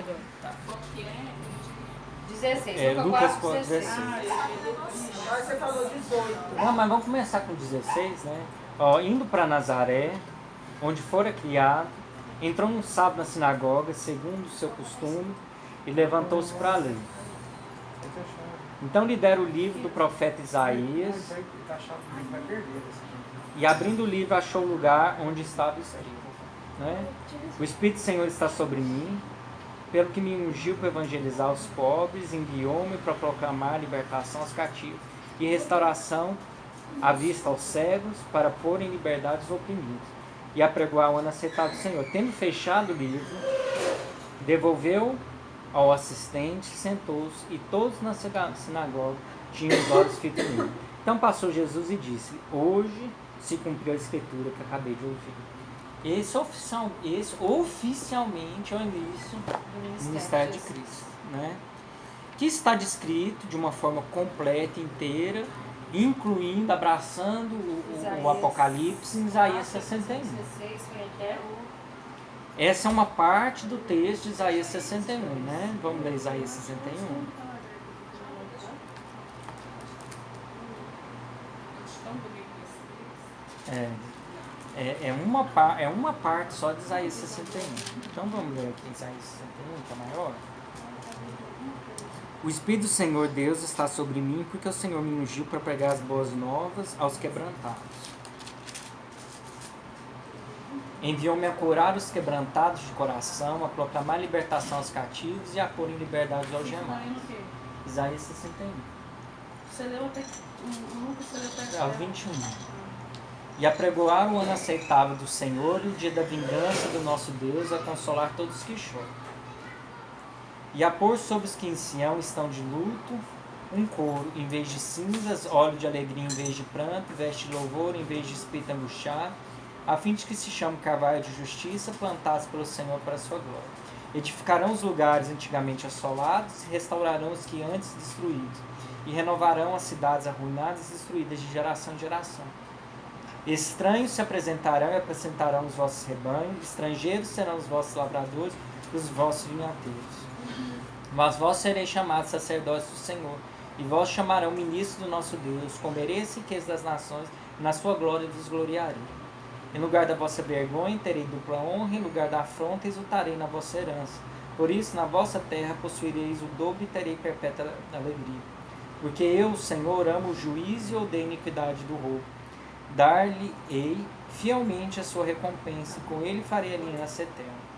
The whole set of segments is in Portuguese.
ler agora. Tá. 16, Lucas 4, 16. 16. Agora você falou 18. Não, mas vamos começar com 16, né? Ó, indo para Nazaré, onde fora criado, entrou um sábado na sinagoga, segundo o seu costume, e levantou-se para ler. Então lhe deram o livro do profeta Isaías, e abrindo o livro achou o lugar onde estava escrito, né? O Espírito do Senhor está sobre mim, pelo que me ungiu para evangelizar os pobres, enviou-me para proclamar libertação aos cativos e restauração à vista aos cegos, para pôr em liberdade os oprimidos, e apregoar o ano aceitável do Senhor. Tendo fechado o livro, devolveu ao assistente, sentou-se, e todos na sinagoga tinham os olhos fitos nele. Então passou Jesus e disse: hoje se cumpriu a escritura que acabei de ouvir. Esse oficialmente é o início do ministério de Cristo, né? Que está descrito de uma forma completa, inteira, incluindo, abraçando o Apocalipse em Isaías 61. Essa é uma parte do texto de Isaías 61, né? Vamos ler Isaías 61. É uma parte só de Isaías 61. Então vamos ler aqui Isaías 61, que é maior. O Espírito do Senhor Deus está sobre mim, porque o Senhor me ungiu para pregar as boas novas aos quebrantados. Enviou-me a curar os quebrantados de coração, a proclamar libertação aos cativos e a pôr em liberdade os algemados. Isaías 61. Você leu até Lucas, você leu até Ao 21. E apregoar o ano aceitável do Senhor e o dia da vingança do nosso Deus, a consolar todos os que choram. E a pôr sobre os que em Sião estão de luto um coro em vez de cinzas, óleo de alegria em vez de pranto, veste de louvor em vez de espírito angustiado, a fim de que se chame carvalho de justiça, plantados pelo Senhor para a sua glória. Edificarão os lugares antigamente assolados, restaurarão os que antes destruídos, e renovarão as cidades arruinadas e destruídas de geração em geração. Estranhos se apresentarão e apresentarão os vossos rebanhos, estrangeiros serão os vossos lavradores, os vossos vinhateiros. Mas vós sereis chamados sacerdotes do Senhor, e vós chamarão ministros do nosso Deus, comereis riquezas das nações, e na sua glória vos gloriarei. Em lugar da vossa vergonha terei dupla honra, em lugar da afronta exultarei na vossa herança. Por isso, na vossa terra possuireis o dobro e terei perpétua alegria. Porque eu, Senhor, amo o juízo e odeio a iniquidade do roubo. Dar-lhe-ei fielmente a sua recompensa, e com ele farei aliança eterna.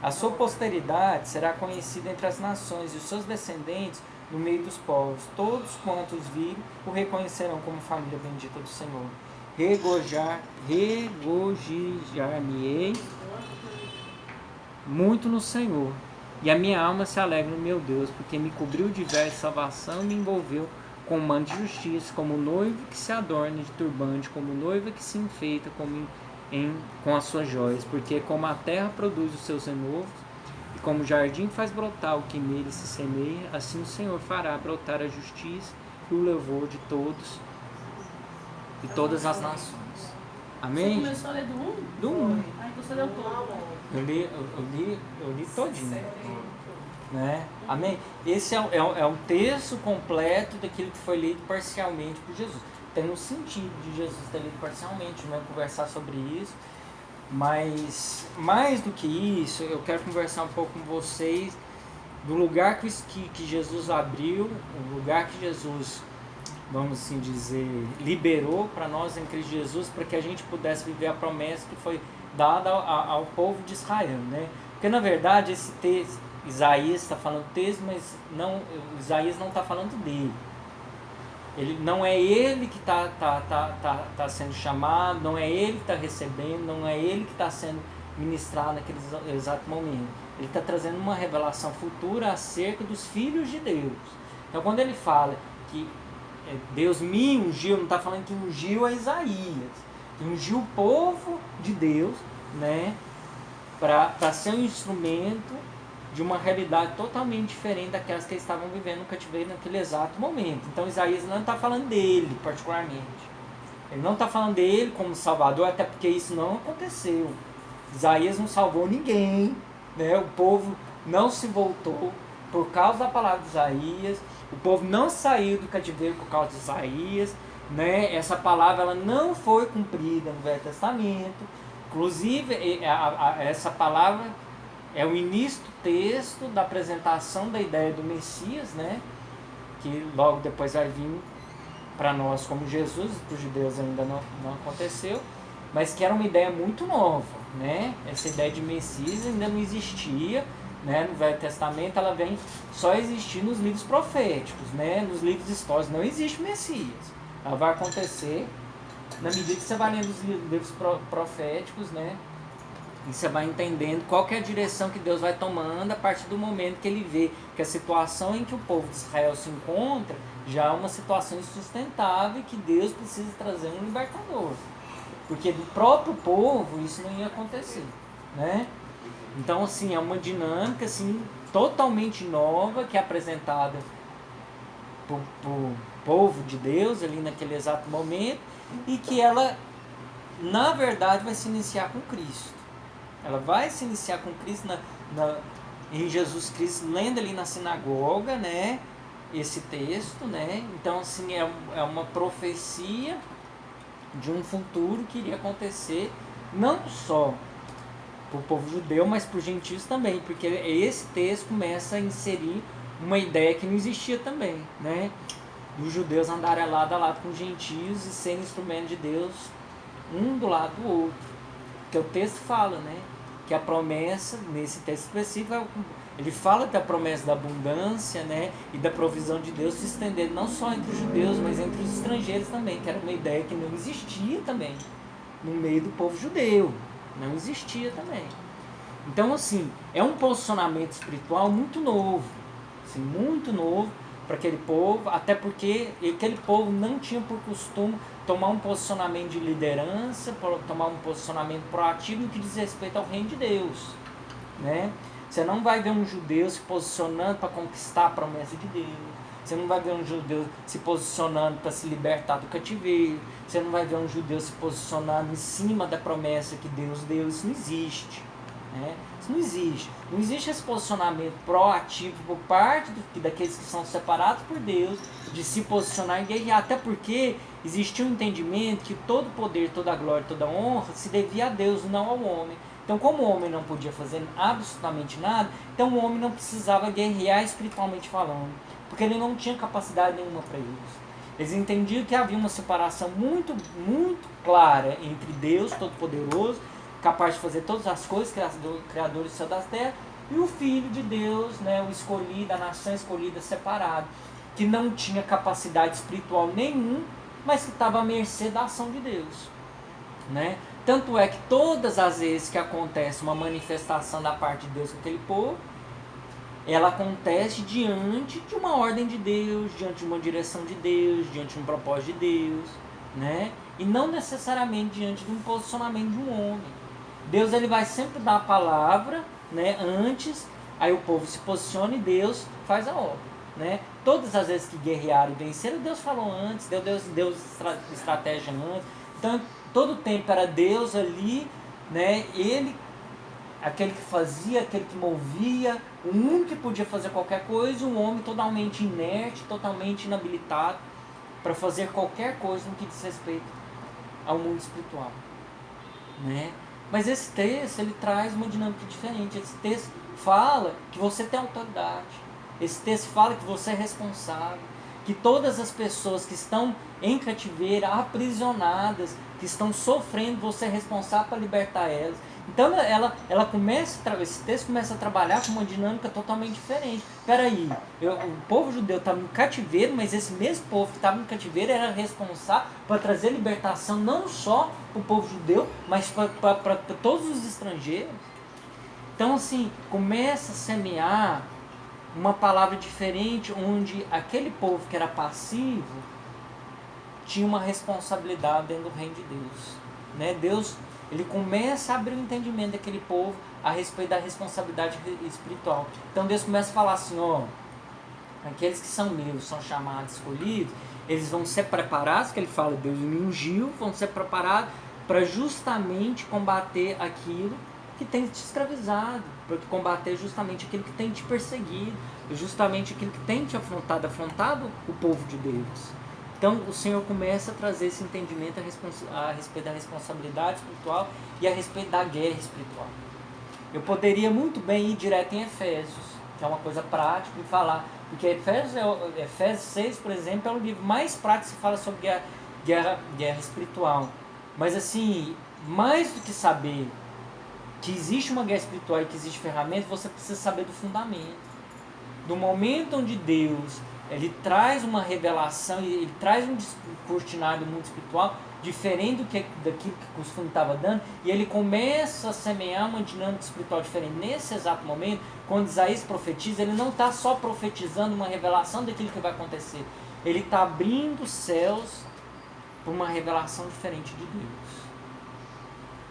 A sua posteridade será conhecida entre as nações, e os seus descendentes no meio dos povos. Todos quantos virem o reconhecerão como família bendita do Senhor. Regozijar-me-ei muito no Senhor, e a minha alma se alegra no meu Deus, porque me cobriu de véu de salvação e me envolveu com manto de justiça, como noivo que se adorna de turbante, como noiva que se enfeita com as suas joias, porque como a terra produz os seus renovos, e como o jardim faz brotar o que nele se semeia, assim o Senhor fará brotar a justiça e o louvor de todos e todas as nações. Amém? Você começou a ler do 1? Do 1. Ah, então você leu todo. Eu li todinho. Né? Amém? Esse é um texto completo daquilo que foi lido parcialmente por Jesus. Tem um sentido de Jesus ter lido parcialmente, não é conversar sobre isso, mas mais do que isso, eu quero conversar um pouco com vocês do lugar que Jesus abriu, o lugar que Jesus, vamos assim dizer, liberou para nós em Cristo Jesus, para que a gente pudesse viver a promessa que foi dada ao povo de Israel, né? Porque na verdade esse texto, Isaías está falando texto, mas não, Isaías não está falando dele. Ele, não é ele que está sendo chamado, não é ele que está recebendo, não é ele que está sendo ministrado naquele exato momento. Ele está trazendo uma revelação futura acerca dos filhos de Deus. Então quando ele fala que Deus me ungiu, não está falando que ungiu a Isaías, que ungiu o povo de Deus, né, para ser um instrumento de uma realidade totalmente diferente daquelas que eles estavam vivendo no cativeiro naquele exato momento. Então Isaías não está falando dele particularmente. Ele não está falando dele como Salvador, até porque isso não aconteceu. Isaías não salvou ninguém, né? O povo não se voltou por causa da palavra de Isaías, o povo não saiu do cativeiro por causa de Isaías, né? Essa palavra ela não foi cumprida no Velho Testamento. Inclusive, essa palavra é o início do texto da apresentação da ideia do Messias, né? Que logo depois vai vir para nós como Jesus, para os judeus ainda não aconteceu, mas que era uma ideia muito nova, né? Essa ideia de Messias ainda não existia, né? No Velho Testamento ela vem só existir nos livros proféticos, né? Nos livros históricos não existe Messias. Ela vai acontecer na medida que você vai lendo os livros proféticos, né? E você vai entendendo qual que é a direção que Deus vai tomando a partir do momento que ele vê que a situação em que o povo de Israel se encontra já é uma situação insustentável e que Deus precisa trazer um libertador. Porque do próprio povo isso não ia acontecer, né? Então, assim, é uma dinâmica assim, totalmente nova que é apresentada por povo de Deus ali naquele exato momento e que ela, na verdade, vai se iniciar com Cristo. Ela vai se iniciar com Cristo em Jesus Cristo, lendo ali na sinagoga, né, esse texto, né? Então, assim, é uma profecia de um futuro que iria acontecer não só para o povo judeu, mas para os gentios também, porque esse texto começa a inserir uma ideia que não existia também, né? Dos judeus andarem lado a lado com os gentios e serem instrumentos de Deus um do lado do outro. Porque o texto fala, né? Que a promessa, nesse texto específico, ele fala da promessa da abundância, né? E da provisão de Deus se estender não só entre os judeus, mas entre os estrangeiros também, que era uma ideia que não existia também no meio do povo judeu. Não existia também. Então, assim, é um posicionamento espiritual muito novo. Assim, muito novo para aquele povo, até porque aquele povo não tinha por costume tomar um posicionamento de liderança, tomar um posicionamento proativo no que diz respeito ao reino de Deus, né? Você não vai ver um judeu se posicionando para conquistar a promessa de Deus, você não vai ver um judeu se posicionando para se libertar do cativeiro, você não vai ver um judeu se posicionando em cima da promessa que Deus deu. Isso não existe, né? Isso não existe. Não existe esse posicionamento proativo por parte daqueles que são separados por Deus, de se posicionar e guerrear. Até porque existia um entendimento que todo poder, toda glória, toda honra se devia a Deus, não ao homem. Então, como o homem não podia fazer absolutamente nada, então o homem não precisava guerrear espiritualmente falando, porque ele não tinha capacidade nenhuma para isso. Eles entendiam que havia uma separação muito, muito clara entre Deus Todo-Poderoso, capaz de fazer todas as coisas, criador do céu e da terra, e o Filho de Deus, né, o escolhido, a nação escolhida, separado, que não tinha capacidade espiritual nenhuma, mas que estava à mercê da ação de Deus, né? Tanto é que todas as vezes que acontece uma manifestação da parte de Deus com aquele povo, ela acontece diante de uma ordem de Deus, diante de uma direção de Deus, diante de um propósito de Deus, né? E não necessariamente diante de um posicionamento de um homem. Deus ele vai sempre dar a palavra, né, antes, aí o povo se posiciona e Deus faz a obra, né? Todas as vezes que guerrearam e venceram, Deus falou antes, Deus estratégia antes. Então, todo o tempo era Deus ali, né? Ele, aquele que fazia, aquele que movia, o único que podia fazer qualquer coisa, um homem totalmente inerte, totalmente inabilitado para fazer qualquer coisa no que diz respeito ao mundo espiritual, né? Mas esse texto, ele traz uma dinâmica diferente. Esse texto fala que você tem autoridade. Esse texto fala que você é responsável. Que todas as pessoas que estão em cativeiro, aprisionadas, que estão sofrendo, você é responsável para libertar elas. Então ela começa, esse texto começa a trabalhar com uma dinâmica totalmente diferente. Peraí, o povo judeu estava em cativeiro, mas esse mesmo povo que estava em cativeiro era responsável para trazer libertação não só para o povo judeu, mas para todos os estrangeiros. Então, assim, começa a semear uma palavra diferente, onde aquele povo que era passivo tinha uma responsabilidade dentro do reino de Deus, né? Deus, ele começa a abrir o entendimento daquele povo a respeito da responsabilidade espiritual. Então Deus começa a falar assim, ó, aqueles que são meus, são chamados, escolhidos, eles vão ser preparados, que ele fala, Deus me ungiu, vão ser preparados para justamente combater aquilo que tem te escravizado, para combater justamente aquilo que tem te perseguido, justamente aquilo que tem te afrontado o povo de Deus. Então o Senhor começa a trazer esse entendimento a respeito da responsabilidade espiritual e a respeito da guerra espiritual. Eu poderia muito bem ir direto em Efésios, que é uma coisa prática, e falar, porque Efésios 6, por exemplo, é o livro mais prático que fala sobre guerra espiritual. Mas assim, mais do que saber que existe uma guerra espiritual e que existe ferramentas, você precisa saber do fundamento. Do momento onde Deus ele traz uma revelação, ele traz um descortinar do mundo espiritual diferente daquilo que o costume estava dando, e ele começa a semear uma dinâmica espiritual diferente. Nesse exato momento, quando Isaías profetiza, ele não está só profetizando uma revelação daquilo que vai acontecer, ele está abrindo os céus para uma revelação diferente de Deus.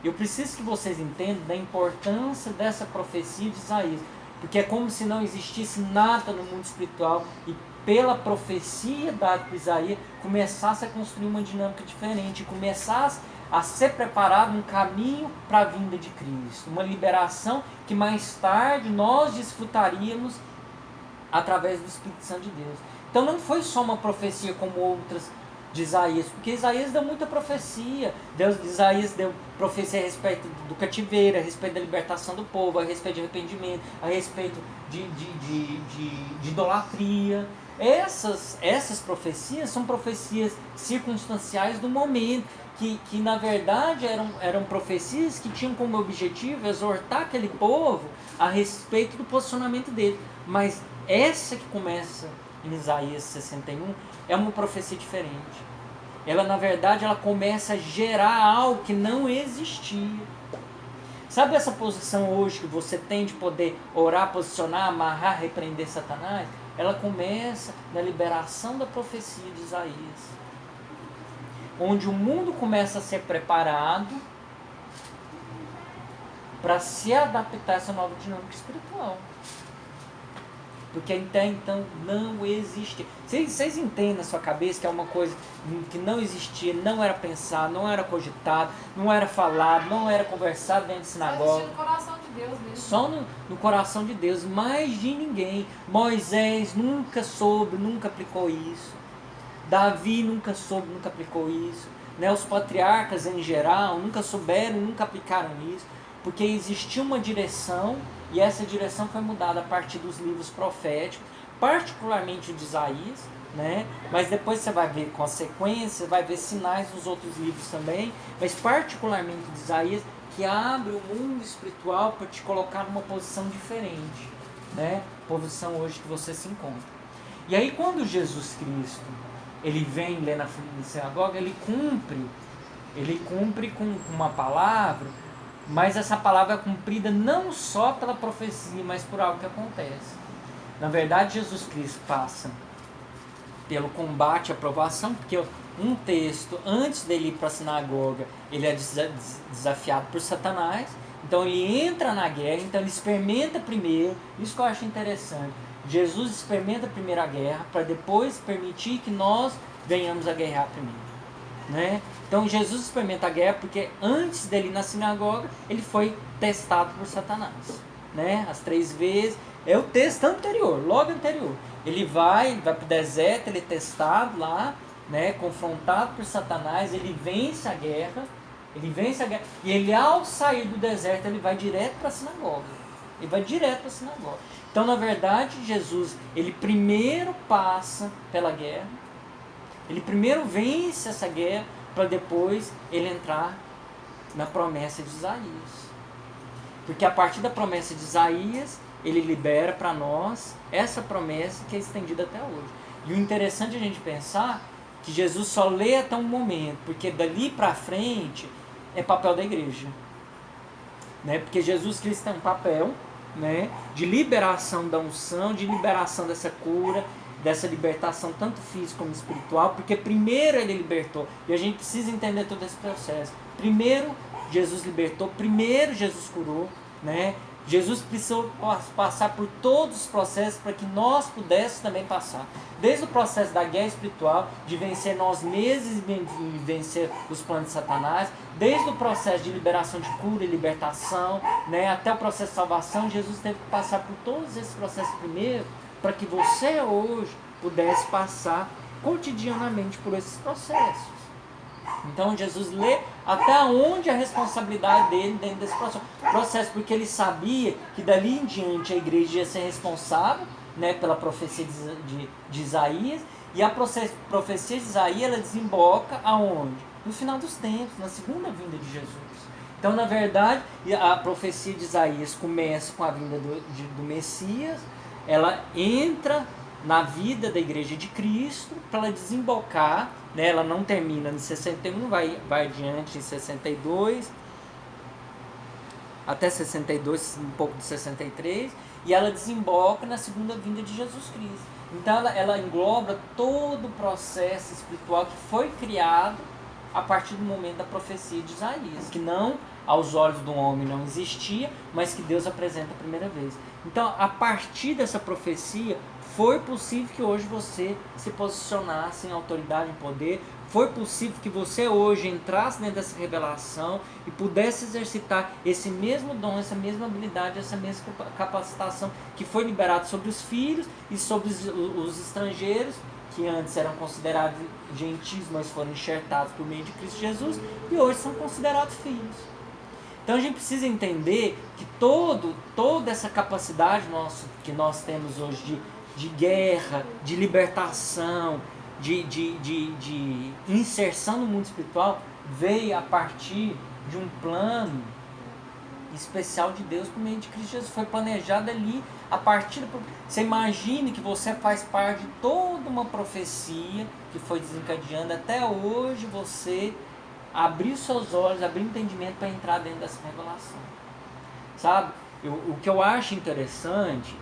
Eu preciso que vocês entendam da importância dessa profecia de Isaías, porque é como se não existisse nada no mundo espiritual e pela profecia dada por Isaías começasse a construir uma dinâmica diferente, começasse a ser preparado um caminho para a vinda de Cristo, uma liberação que mais tarde nós desfrutaríamos através do Espírito Santo de Deus. Então não foi só uma profecia como outras de Isaías, porque Isaías deu muita profecia. Isaías deu profecia a respeito do cativeiro, a respeito da libertação do povo, a respeito de arrependimento, a respeito de idolatria. Essas profecias são profecias circunstanciais do momento, que na verdade eram profecias que tinham como objetivo exortar aquele povo a respeito do posicionamento dele. Mas essa que começa em Isaías 61 é uma profecia diferente. Ela, na verdade, ela começa a gerar algo que não existia. Sabe essa posição hoje que você tem de poder orar, posicionar, amarrar, repreender Satanás? Ela começa na liberação da profecia de Isaías, onde o mundo começa a ser preparado para se adaptar a essa nova dinâmica espiritual. Porque até então não existia. Vocês entendem na sua cabeça que é uma coisa que não existia, não era pensado, não era cogitado, não era falado, não era conversado dentro de sinagoga. Só existia no coração de Deus mesmo. Só no coração de Deus, mais de ninguém. Moisés nunca soube, nunca aplicou isso. Davi nunca soube, nunca aplicou isso. Né? Os patriarcas em geral nunca souberam, nunca aplicaram isso. Porque existia uma direção, e essa direção foi mudada a partir dos livros proféticos, particularmente o de Isaías, né? Mas depois você vai ver consequências, vai ver sinais nos outros livros também, mas particularmente o de Isaías, que abre o mundo espiritual para te colocar numa posição diferente, né? Posição hoje que você se encontra. E aí quando Jesus Cristo ele vem ler na sinagoga, ele cumpre com uma palavra. Mas essa palavra é cumprida não só pela profecia, mas por algo que acontece. Na verdade, Jesus Cristo passa pelo combate e aprovação, porque um texto, antes dele ir para a sinagoga, ele é desafiado por Satanás. Então ele entra na guerra, então ele experimenta primeiro. Isso que eu acho interessante. Jesus experimenta primeiro a guerra, para depois permitir que nós venhamos a guerrear primeiro. Né? Então Jesus experimenta a guerra porque antes dele ir na sinagoga ele foi testado por Satanás, né? As 3 vezes, é o texto anterior, logo anterior. Ele vai para o deserto, ele é testado lá, né? Confrontado por Satanás, ele vence a guerra, e ele ao sair do deserto ele vai direto para a sinagoga. Então na verdade Jesus, ele primeiro passa pela guerra, ele primeiro vence essa guerra para depois ele entrar na promessa de Isaías. Porque a partir da promessa de Isaías, ele libera para nós essa promessa que é estendida até hoje. E o interessante é a gente pensar que Jesus só lê até um momento, porque dali para frente é papel da igreja. Né? Porque Jesus Cristo tem um papel, né, de liberação da unção, de liberação dessa cura, dessa libertação tanto física como espiritual, porque primeiro ele libertou, e a gente precisa entender todo esse processo. Primeiro Jesus libertou, primeiro Jesus curou, né? Jesus precisou passar por todos os processos para que nós pudéssemos também passar. Desde o processo da guerra espiritual, de vencer nós mesmos e vencer os planos de Satanás, desde o processo de liberação de cura e libertação, né, até o processo de salvação, Jesus teve que passar por todos esses processos primeiro, para que você hoje pudesse passar cotidianamente por esses processos. Então Jesus lê até onde a responsabilidade dele dentro desse processo, porque ele sabia que dali em diante a igreja ia ser responsável, né, pela profecia de Isaías, e a profecia de Isaías ela desemboca aonde? No final dos tempos, na segunda vinda de Jesus. Então, na verdade, a profecia de Isaías começa com a vinda do Messias, ela entra na vida da igreja de Cristo para ela desembocar, né? Ela não termina em 61, vai adiante em 62, até 62, um pouco de 63, e ela desemboca na segunda vinda de Jesus Cristo. Então ela engloba todo o processo espiritual que foi criado a partir do momento da profecia de Isaías, que não aos olhos do homem não existia, mas que Deus apresenta a primeira vez. Então, a partir dessa profecia, foi possível que hoje você se posicionasse em autoridade, em poder. Foi possível que você hoje entrasse dentro dessa revelação e pudesse exercitar esse mesmo dom, essa mesma habilidade, essa mesma capacitação que foi liberado sobre os filhos e sobre os estrangeiros, que antes eram considerados gentios, mas foram enxertados por meio de Cristo Jesus, e hoje são considerados filhos. Então a gente precisa entender que toda essa capacidade que nós temos hoje de guerra, de libertação, de inserção no mundo espiritual, veio a partir de um plano especial de Deus por meio de Cristo Jesus. Foi planejado ali a partir do... Você imagine que você faz parte de toda uma profecia que foi desencadeando até hoje você abrir seus olhos, abrir entendimento para entrar dentro dessa revelação. Sabe? O que eu acho interessante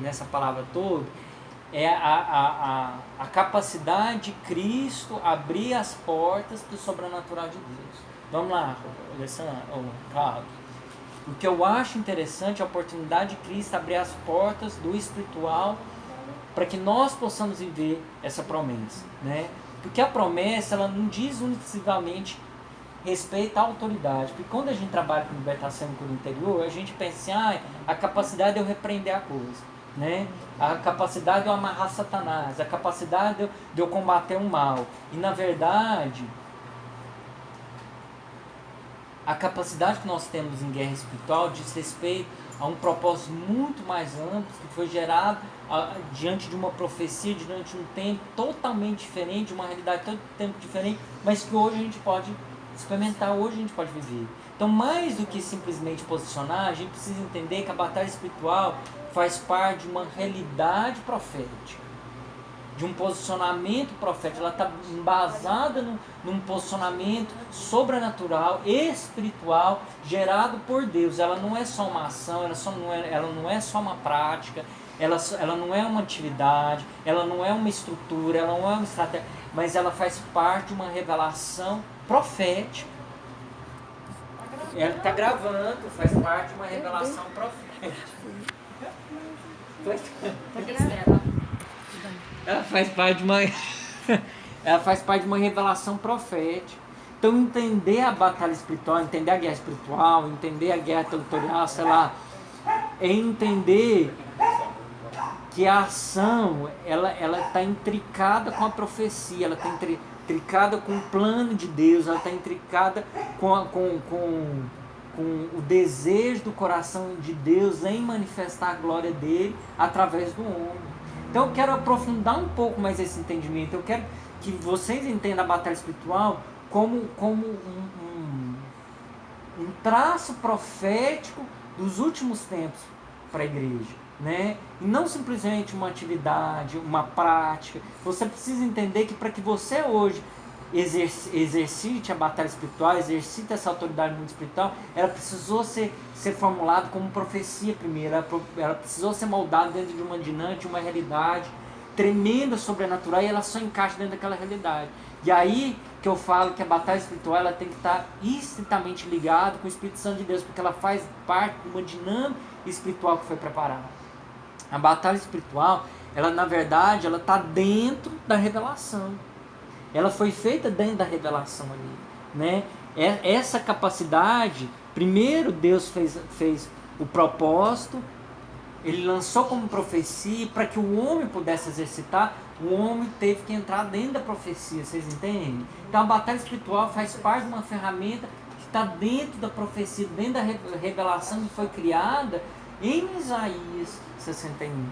nessa palavra toda é a capacidade de Cristo abrir as portas para o sobrenatural de Deus. Vamos lá, Alessandro, Claudio. O que eu acho interessante é a oportunidade de Cristo abrir as portas do espiritual para que nós possamos viver essa promessa, né? Porque a promessa ela não diz unicamente respeito à autoridade. Porque quando a gente trabalha com libertação e cura interior, a gente pensa assim, a capacidade de eu repreender a coisa, né? A capacidade de eu amarrar Satanás, a capacidade de eu combater o mal. E na verdade, a capacidade que nós temos em guerra espiritual diz respeito a um propósito muito mais amplo que foi gerado diante de uma profecia, diante de um tempo totalmente diferente, de uma realidade todo tempo diferente, mas que hoje a gente pode experimentar, hoje a gente pode viver. Então, mais do que simplesmente posicionar, a gente precisa entender que a batalha espiritual faz parte de uma realidade profética, de um posicionamento profético. Ela está embasada num posicionamento sobrenatural, espiritual, gerado por Deus. Ela não é só uma ação, ela não é só uma prática, ela não é uma atividade, ela não é uma estrutura, ela não é uma estratégia, mas ela faz parte de uma revelação profética. Ela está gravando, faz parte de uma revelação profética. Ela faz parte de uma ela faz parte de uma revelação profética. Então entender a batalha espiritual, entender a guerra espiritual, entender a guerra territorial, sei lá, é entender que a ação ela está intricada com a profecia, ela está intricada com o plano de Deus, ela está intricada com o desejo do coração de Deus em manifestar a glória dele através do homem. Então eu quero aprofundar um pouco mais esse entendimento. Eu quero que vocês entendam a batalha espiritual como um traço profético dos últimos tempos para a igreja, né? E não simplesmente uma atividade, uma prática. Você precisa entender que para que você hoje exercite a batalha espiritual, exercite essa autoridade no mundo espiritual, ela precisou ser formulada como profecia primeiro, ela precisou ser moldada dentro de uma dinâmica, de uma realidade tremenda, sobrenatural, e ela só encaixa dentro daquela realidade. E aí que eu falo que a batalha espiritual ela tem que estar estritamente ligada com o Espírito Santo de Deus, porque ela faz parte de uma dinâmica espiritual que foi preparada. A batalha espiritual, ela na verdade, ela está dentro da revelação. Ela foi feita dentro da revelação ali, né? Essa capacidade, primeiro Deus fez o propósito, ele lançou como profecia, para que o homem pudesse exercitar, o homem teve que entrar dentro da profecia, vocês entendem? Então a batalha espiritual faz parte de uma ferramenta que está dentro da profecia, dentro da revelação que foi criada em Isaías 61.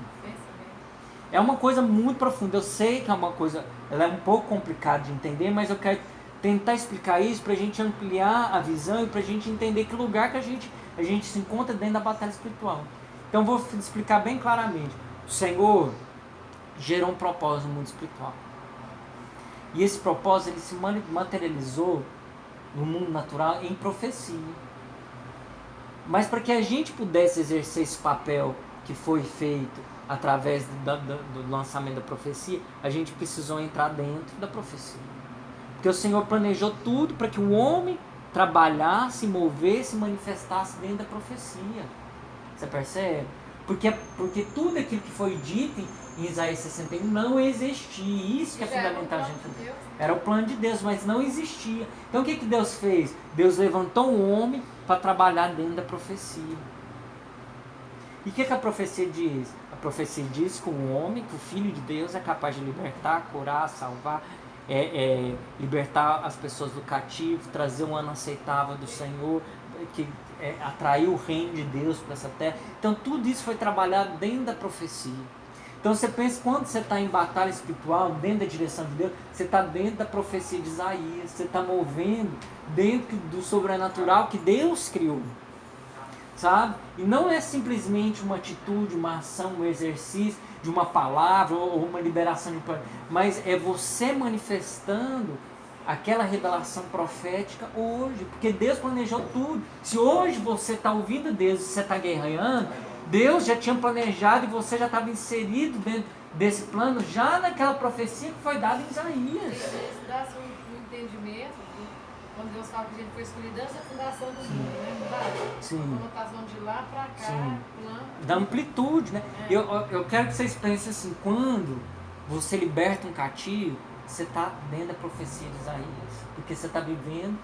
É uma coisa muito profunda, eu sei que é uma coisa, ela é um pouco complicada de entender, mas eu quero tentar explicar isso para a gente ampliar a visão e para a gente entender que lugar que a gente se encontra dentro da batalha espiritual. Então vou explicar bem claramente. O Senhor gerou um propósito no mundo espiritual. E esse propósito ele se materializou no mundo natural em profecia. Mas para que a gente pudesse exercer esse papel que foi feito através do lançamento da profecia, a gente precisou entrar dentro da profecia. Porque o Senhor planejou tudo para que o homem trabalhasse, movesse, manifestasse dentro da profecia. Você percebe? Porque tudo aquilo que foi dito em Isaías 61 não existia. Isso que é fundamental a gente entender. Era o plano de Deus, mas não existia. Então o que Deus fez? Deus levantou um homem para trabalhar dentro da profecia. E o que a profecia diz? A profecia diz que o homem, que o Filho de Deus é capaz de libertar, curar, salvar, libertar as pessoas do cativo, trazer um ano aceitável do Senhor, que atrair o reino de Deus para essa terra. Então tudo isso foi trabalhado dentro da profecia. Então você pensa, quando você está em batalha espiritual, dentro da direção de Deus, você está dentro da profecia de Isaías, você está movendo dentro do sobrenatural que Deus criou. Sabe? E não é simplesmente uma atitude, uma ação, um exercício de uma palavra ou uma liberação de um plano, mas é você manifestando aquela revelação profética hoje, porque Deus planejou tudo. Se hoje você está ouvindo Deus e você está guerreando, Deus já tinha planejado e você já estava inserido dentro desse plano, já naquela profecia que foi dada em Isaías. Isso dá um entendimento, quando Deus fala que a gente foi escolhido antes da fundação do mundo, né? Sim. A conotação de lá para cá, Sim. plano. Da amplitude, né? É. Eu quero que vocês pensem assim, quando você liberta um cativo, você está dentro da profecia de Isaías, porque você está vivendo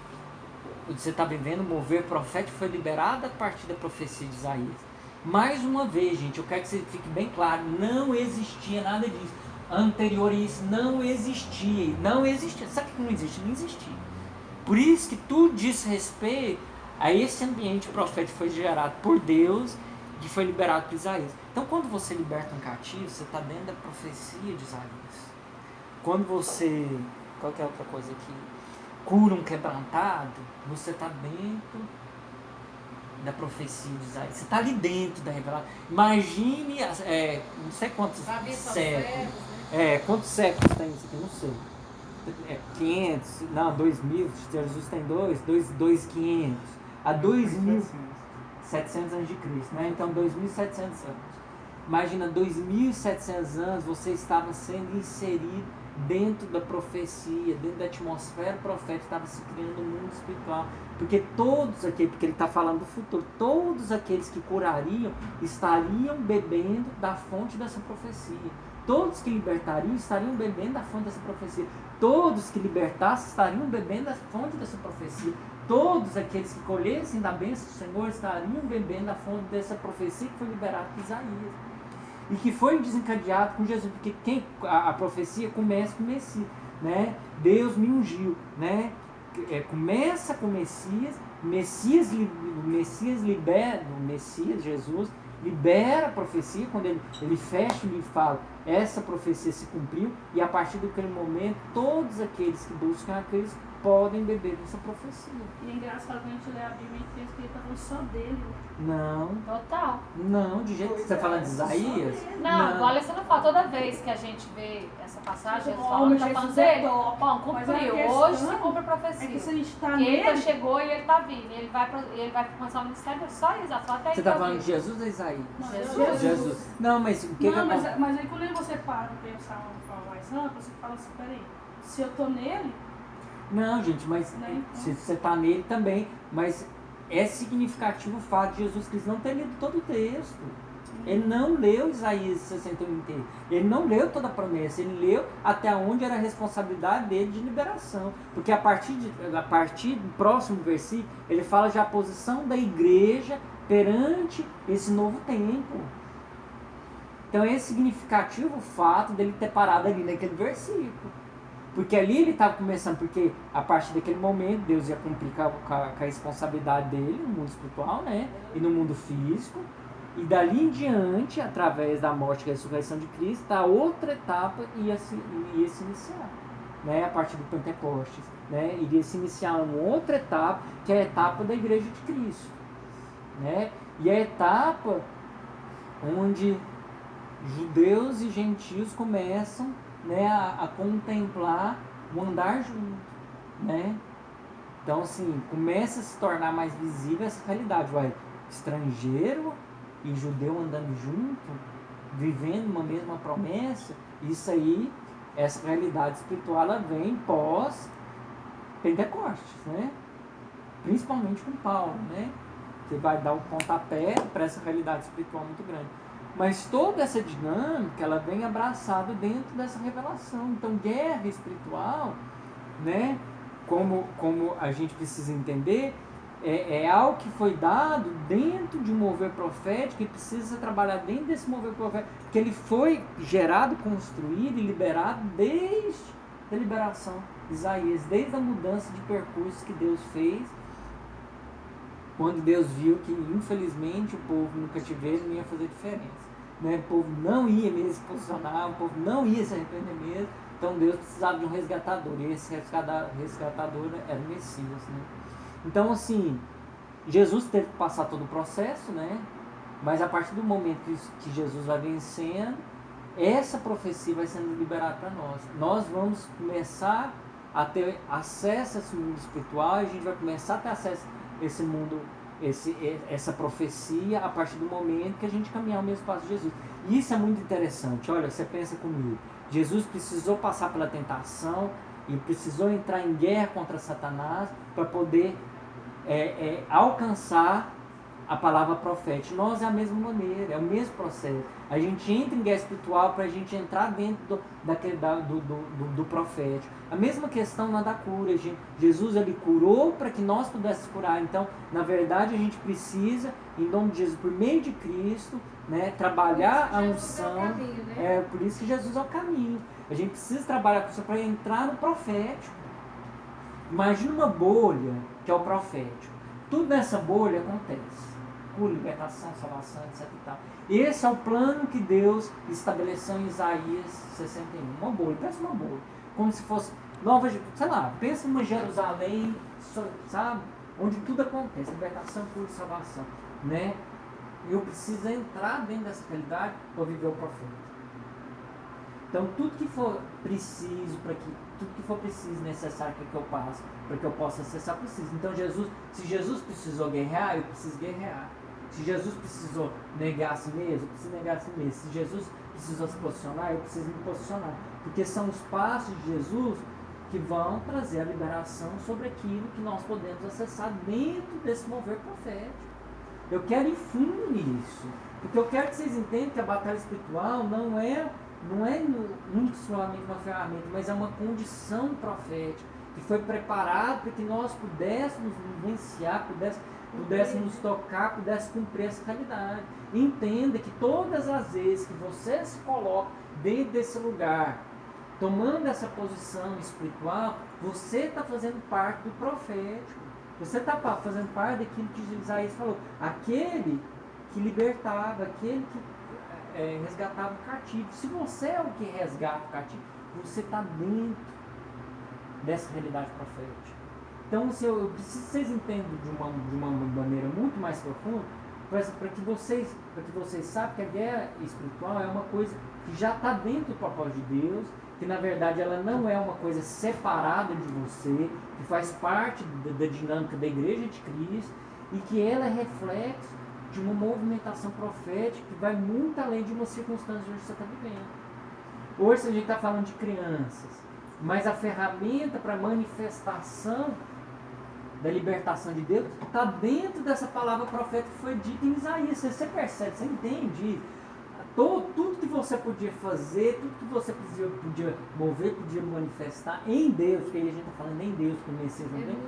o mover profético foi liberado a partir da profecia de Isaías. Mais uma vez, gente, eu quero que você fique bem claro, não existia nada disso. Anterior a isso, não existia. Sabe o que não existe? Não existia. Por isso que tudo diz respeito a esse ambiente profético que foi gerado por Deus, que foi liberado por Isaías. Então, quando você liberta um cativo, você está dentro da profecia de Isaías. Quando você, qualquer outra coisa aqui, cura um quebrantado, você está dentro da profecia de Isaías. Você está ali dentro da revelação. Imagine, não sei quantos séculos. Quantos séculos tem isso aqui? Não sei. 500, não, 2000, Jesus tem 2.500. Há 2.700 anos de Cristo, né? Então 2.700 anos. Imagina, 2.700 anos você estava sendo inserido dentro da profecia, dentro da atmosfera profética, estava se criando um mundo espiritual. Porque todos aqueles, porque ele está falando do futuro, todos aqueles que curariam estariam bebendo da fonte dessa profecia. Todos que libertariam estariam bebendo da fonte dessa profecia. Todos que libertassem estariam bebendo da fonte dessa profecia. Todos aqueles que colhessem da bênção do Senhor estariam bebendo da fonte dessa profecia que foi liberada por Isaías. E que foi desencadeado com Jesus, porque a profecia começa com o Messias, né? Deus me ungiu, né? Começa com o Messias, Jesus, libera a profecia, quando ele fecha o livro e fala, essa profecia se cumpriu, e a partir daquele momento, todos aqueles que buscam a Cristo podem beber dessa profecia. E é engraçado que a gente lê a Bíblia e pensa que ele está falando só dele. Não, Total. não, de jeito que você está falando de Isaías. Não, igual você não fala. Toda vez que a gente vê essa passagem, eles falam que tá falando Jesus é dele. top. Bom, Mas a cumpriu. questão Hoje se cumpre a profecia. É que se a gente está Ele nele... chegou e ele tá vindo. Ele vai começar o ministério só isso, só até aí. Você está falando de Jesus ou Isaías? Jesus. Jesus. Não, mas o que Não, que mas aí quando você para para pensar uma forma mais ampla, você fala assim, peraí, Se eu tô nele, Não, gente, mas Né? se você está nele também, mas é significativo o fato de Jesus Cristo não ter lido todo o texto. Ele não leu Isaías 61 inteiro. Ele não leu toda a promessa. Ele leu até onde era a responsabilidade dele de liberação. Porque a partir do próximo versículo, ele fala de a posição da igreja perante esse novo tempo. Então é significativo o fato dele ter parado ali naquele versículo. Porque ali ele estava começando, porque a partir daquele momento Deus ia cumprir com a responsabilidade dele no mundo espiritual, né? E no mundo físico. E dali em diante, através da morte e ressurreição de Cristo, a outra etapa ia se iniciar, né? A partir do Pentecostes, né? Iria se iniciar uma outra etapa, que é a etapa da Igreja de Cristo, né? E a etapa onde judeus e gentios começam, né, a contemplar o andar junto, né? Então, assim, começa a se tornar mais visível essa realidade, estrangeiro e judeu andando junto, vivendo uma mesma promessa. Isso aí, essa realidade espiritual, ela vem pós Pentecostes, né? Principalmente com Paulo, né? Que vai dar um pontapé para essa realidade espiritual muito grande. Mas toda essa dinâmica, ela vem abraçada dentro dessa revelação. Então, guerra espiritual, né, como a gente precisa entender, é algo que foi dado dentro de um mover profético e precisa trabalhar dentro desse mover profético, porque ele foi gerado, construído e liberado desde a liberação de Isaías, desde a mudança de percurso que Deus fez, quando Deus viu que, infelizmente, o povo no cativeiro não ia fazer diferença. Né? O povo não ia mesmo se posicionar, o povo não ia se arrepender mesmo. Então Deus precisava de um resgatador. E esse resgatador era o Messias. Né? Então, assim, Jesus teve que passar todo o processo, né? Mas a partir do momento que Jesus vai vencendo, essa profecia vai sendo liberada para nós. Nós vamos começar a ter acesso a esse mundo espiritual, e a gente vai começar a ter acesso a esse mundo, essa profecia, a partir do momento que a gente caminhar o mesmo passo de Jesus. E isso é muito interessante. Olha, você pensa comigo. Jesus precisou passar pela tentação e precisou entrar em guerra contra Satanás para poder alcançar a palavra profética. Nós é a mesma maneira, é o mesmo processo. A gente entra em guerra espiritual para a gente entrar dentro do profético. A mesma questão na da cura. Jesus ele curou para que nós pudéssemos curar. Então, na verdade, a gente precisa, em nome de Jesus, por meio de Cristo, né, trabalhar a unção. É o caminho, né? É por isso que Jesus é o caminho. A gente precisa trabalhar com isso para entrar no profético. Imagina uma bolha que é o profético. Tudo nessa bolha acontece. Cura, libertação, salvação, etc. E tal. Esse é o plano que Deus estabeleceu em Isaías 61. Uma bolha, pensa uma bolha. Como se fosse nova, sei lá, pensa numa Jerusalém, sabe? Onde tudo acontece, libertação, cura, salvação. Né? Eu preciso entrar dentro dessa realidade para viver o profeta. Então, tudo que for preciso, necessário para que eu passe, para que eu possa acessar, preciso. Então, se Jesus precisou guerrear, eu preciso guerrear. Se Jesus precisou negar a si mesmo, eu preciso negar a si mesmo. Se Jesus precisou se posicionar, eu preciso me posicionar. Porque são os passos de Jesus que vão trazer a liberação sobre aquilo que nós podemos acessar dentro desse mover profético. Eu quero ir fundo nisso. Porque eu quero que vocês entendam que a batalha espiritual não é unicamente uma ferramenta, mas é uma condição profética que foi preparada para que nós pudéssemos vivenciar, pudéssemos tocar, pudéssemos cumprir essa realidade. Entenda que todas as vezes que você se coloca dentro desse lugar, tomando essa posição espiritual, você está fazendo parte do profético. Você está fazendo parte daquilo que Isaías falou. Aquele que libertava, aquele que resgatava o cativo. Se você é o que resgata o cativo, você está dentro dessa realidade profética. Então, eu preciso que vocês entendam de uma maneira muito mais profunda, para que vocês saibam que a guerra espiritual é uma coisa que já está dentro do propósito de Deus, que na verdade ela não é uma coisa separada de você, que faz parte da dinâmica da Igreja de Cristo, e que ela é reflexo de uma movimentação profética que vai muito além de uma circunstância que você está vivendo. Hoje, se a gente está falando de crianças, Mas a ferramenta para manifestação da libertação de Deus está dentro dessa palavra profética que foi dita em Isaías. Você percebe, você entende? Tudo que você podia fazer, tudo que você podia mover, podia manifestar em Deus, porque aí a gente está falando em Deus, que o Messias não tem,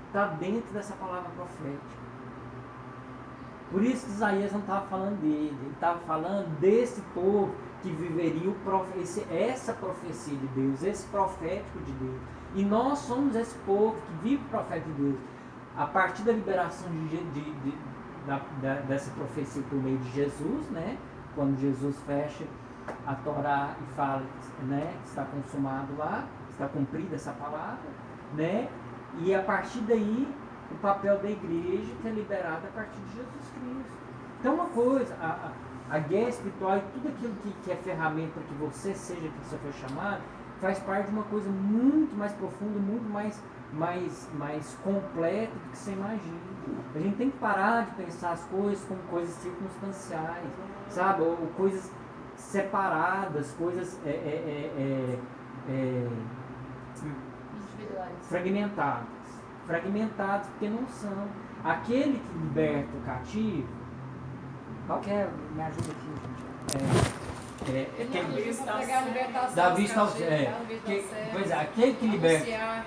está dentro dessa palavra profética. Por isso que Isaías não estava falando dele, ele estava falando desse povo que viveria essa profecia de Deus, esse profético de Deus. E nós somos esse povo que vive o profeta de Deus. A partir da liberação dessa profecia por meio de Jesus, né? Quando Jesus fecha a Torá e fala, né, que está consumado lá, está cumprida essa palavra, né? E a partir daí, o papel da igreja que é liberado a partir de Jesus Cristo. Então uma coisa, a guerra espiritual e tudo aquilo que é ferramenta para que você seja aquilo que você foi chamado, faz parte de uma coisa muito mais profunda, muito mais completa do que você imagina. A gente tem que parar de pensar as coisas como coisas circunstanciais, sabe? Ou coisas separadas, coisas fragmentadas, porque não são. Aquele que liberta o cativo, qual que é? Me ajuda aqui, gente. Dá vista ao cego. Pois é, aquele que liberta.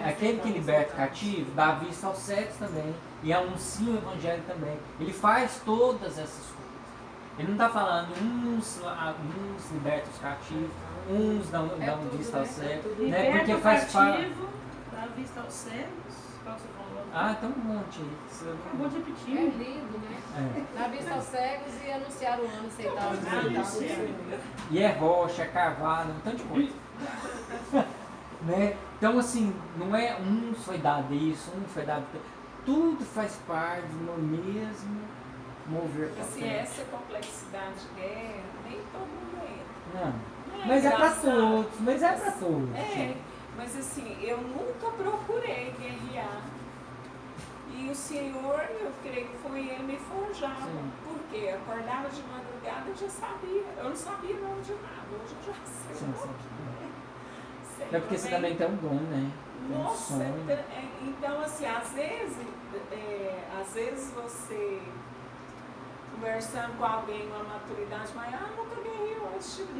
Aquele que liberta o cativo dá vista aos cegos também e anuncia o evangelho também. Ele faz todas essas coisas. Ele não está falando uns libertam os cativos, uns dão vista aos cegos, né? Porque faz parte. Dá vista aos cegos. Qual você falou? Tem um monte aí. Acabou de repetir. É lindo, né? Dá vista aos cegos e anunciar o ano aceitável. E é rocha, é carvalho, um tanto de coisa. Né? Então, assim, não é foi dado isso, foi dado tudo faz parte do mesmo mover para assim, frente. essa complexidade de guerra, nem todo mundo entra. Não. Mas é para todos, Mas assim, eu nunca procurei guerrear. E o Senhor, eu creio que foi Ele me forjava. Sim. Porque acordava de madrugada, eu já sabia. Eu não sabia não de nada, hoje eu já sei. Sim. Sei É porque você também tem um dom, né? Tem um Nossa, sonho. então assim, às vezes você conversando com alguém com uma maturidade maior, nunca guerreou,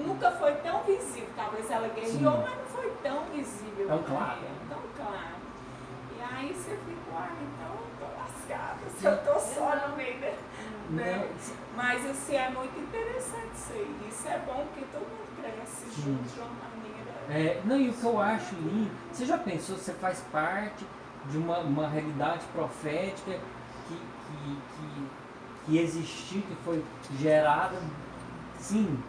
nunca foi tão visível. Talvez ela guerreou, mas não foi tão visível. Tão claro. Tão claro. E aí você fica, então eu tô lascada, se eu tô só no meio da... Né? Mas assim, é muito interessante isso aí. Isso é bom porque todo mundo cresce junto de uma maneira. E o que eu acho lindo, você já pensou, você faz parte de uma realidade profética que existiu, que foi gerada, sim,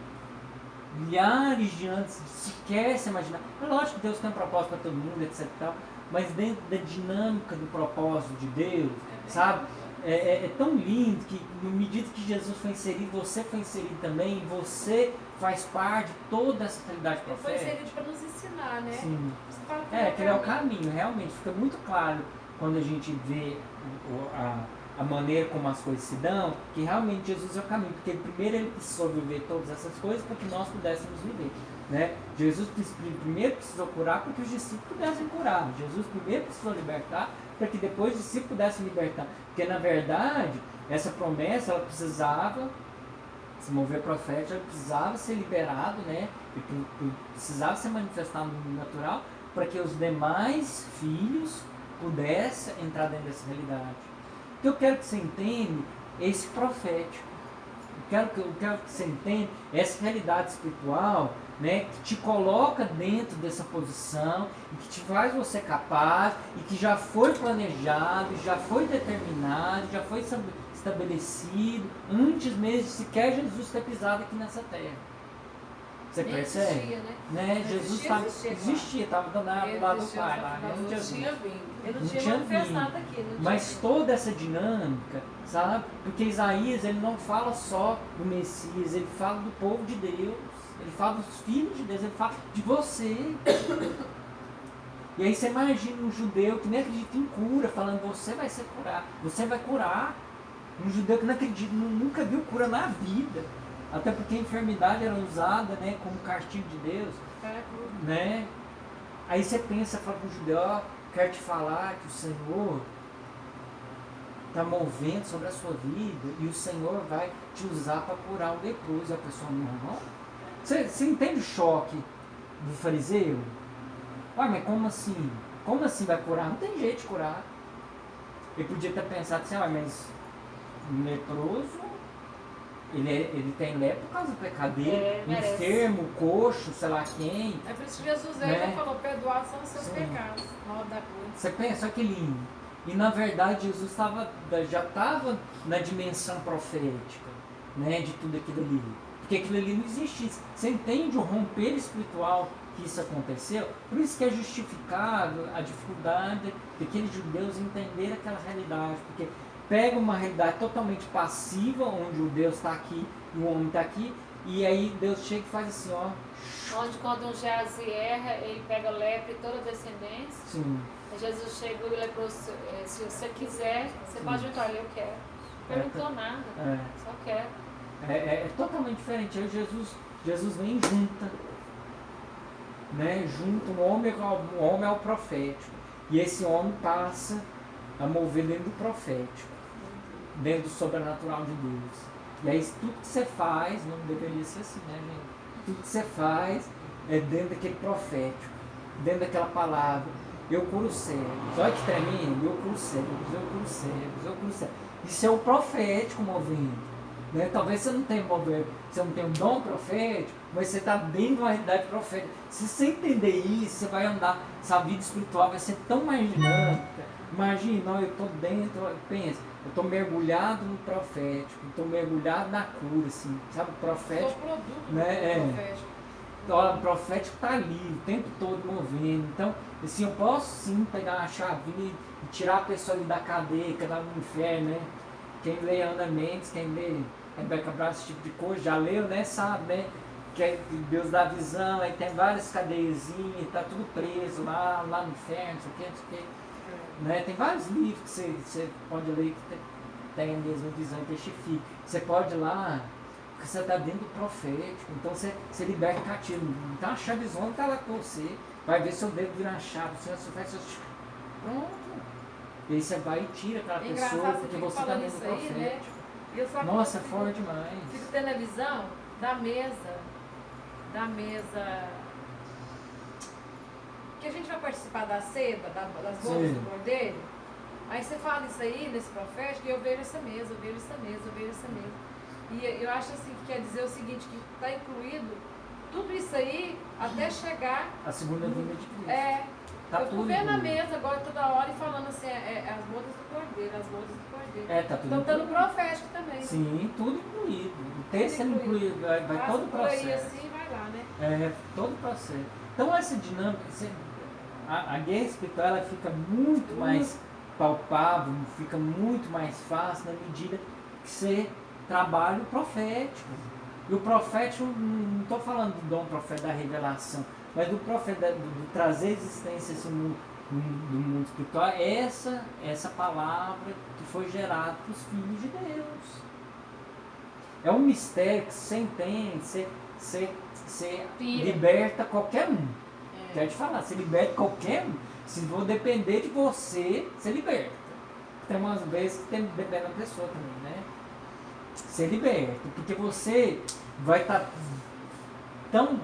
milhares de anos, sequer se imaginar. É lógico que Deus tem um propósito para todo mundo, etc. Mas dentro da dinâmica do propósito de Deus, sabe? É tão lindo que, na medida que Jesus foi inserido, você foi inserido também, e você faz parte de toda essa realidade Ele foi profética. inserido para nos ensinar, né? Sim. Você fala que Aquele é o caminho, realmente. Fica muito claro quando a gente vê a maneira como as coisas se dão, que realmente Jesus é o caminho. Porque primeiro ele precisou viver todas essas coisas para que nós pudéssemos viver. Né? Jesus primeiro precisou curar para que os discípulos pudessem curar. Jesus primeiro precisou libertar para que depois os discípulos pudessem libertar. Porque na verdade, essa promessa ela precisava se mover profético, ela precisava ser liberado, né? E precisava ser manifestado no mundo natural para que os demais filhos pudessem entrar dentro dessa realidade. O que eu quero que você entenda é esse profético. Eu quero que você entenda essa realidade espiritual, né, que te coloca dentro dessa posição e que te faz você capaz e que já foi planejado, já foi determinado, já foi estabelecido antes mesmo de sequer Jesus ter pisado aqui nessa terra. Você percebe? Existia, né? Jesus existia, estava do lado do Pai lá. Ele não tinha vindo. Ele Não tinha tinha manifestado vindo. aqui. Não Mas tinha toda essa dinâmica, sabe? Porque Isaías, ele não fala só do Messias, ele fala do povo de Deus, ele fala dos filhos de Deus, ele fala de você. E aí você imagina um judeu que nem acredita em cura, falando, você vai ser curado, você vai curar. Um judeu que não acredita, nunca viu cura na vida. Até porque a enfermidade era usada, né, como castigo de Deus, né? Aí você pensa, fala para o judeu, ó, quero te falar que o Senhor está movendo sobre a sua vida e o Senhor vai te usar para curar o leproso. A pessoa, meu irmão, você entende o choque do fariseu? Ué, mas como assim? Como assim vai curar? Não tem jeito de curar. Ele podia ter pensado assim, mas um leproso, ele tem lepra por causa do pecado dele, enfermo, coxo, sei lá quem. É por isso que Jesus né? já falou, perdoados são os seus Sim. pecados, na hora da cruz. Você pensa, olha que lindo. E na verdade Jesus já estava na dimensão profética, né, de tudo aquilo ali. Porque aquilo ali não existia. Você entende o romper espiritual que isso aconteceu? Por isso que é justificado a dificuldade daqueles judeus entender aquela realidade. Porque pega uma realidade totalmente passiva, onde o Deus está aqui e o homem está aqui, e aí Deus chega e faz assim, ó. Onde quando um Geazi erra, ele pega lepra e toda a descendência. Sim. Aí Jesus chega e o leproso, se você quiser, você pode entrar, eu quero. Não perguntou nada, só quer. É totalmente diferente. Aí Jesus vem e junta, né? Junta um homem ao profético. E esse homem passa a mover dentro do profético, dentro do sobrenatural de Deus. E aí tudo que você faz, não deveria ser assim, né, gente? Tudo que você faz é dentro daquele profético, dentro daquela palavra. Eu curo cegos. Olha que tremendo. Eu curo cegos, eu curo cegos, eu curo cegos. Isso é o profético movendo. Né? Talvez você não tenha um dom profético, mas você está dentro de uma realidade profética. Se você entender isso, você vai andar, sua vida espiritual vai ser tão mais dinâmica. Imagina, eu estou dentro, pensa, eu estou mergulhado no profético, estou mergulhado na cura, assim, sabe, o profético. Sou produto né? profético. O profético está ali, o tempo todo movendo. Então, assim, eu posso sim pegar uma chavinha e tirar a pessoa ali da cadeia, que está no inferno, né? Quem lê Ana Mendes, quem lê Rebeca Braço, esse tipo de coisa, já leu, né? Sabe, né? Que Deus dá visão, aí tem várias cadeiazinhas, está tudo preso lá no inferno, não sei o que. Né? Tem vários livros que você pode ler que tem a mesma visão, testifica. Você pode ir lá, porque você está dentro do profético, então você liberta cativo. Então a chavezona está lá com você, vai ver seu dedo virar chave, você faz seu... Pronto. E aí você vai e tira aquela pessoa, porque você está dentro do profético. Né? Nossa, é forte demais. Fico tendo a visão da mesa, que a gente vai participar da ceia, das bodas do Cordeiro. Aí você fala isso aí, nesse profético, e eu vejo essa mesa, eu vejo essa mesa, eu vejo essa mesa. E eu acho assim que quer dizer o seguinte, que está incluído tudo isso aí até chegar... A segunda vinda de Cristo. Tá eu fico vendo a mesa agora toda hora e falando assim, as bodas do Cordeiro, as bodas do Cordeiro. Tá tudo então tá no profético também. Sim, tudo incluído. O texto incluído, vai todo o processo. Aí assim vai lá, né? Todo o processo. Então essa dinâmica, a guerra espiritual ela fica muito mais palpável, fica muito mais fácil na medida que você trabalha o profético. E o profético, não estou falando do dom profético da revelação, mas do profeta, do trazer existência esse mundo, do mundo espiritual, essa palavra que foi gerada para os filhos de Deus. É um mistério que você entende, você liberta qualquer um. Quero te falar, você liberta qualquer um. Se for depender de você, você liberta. Tem umas vezes que tem que depender da pessoa também, né? Você liberta, porque você vai estar tão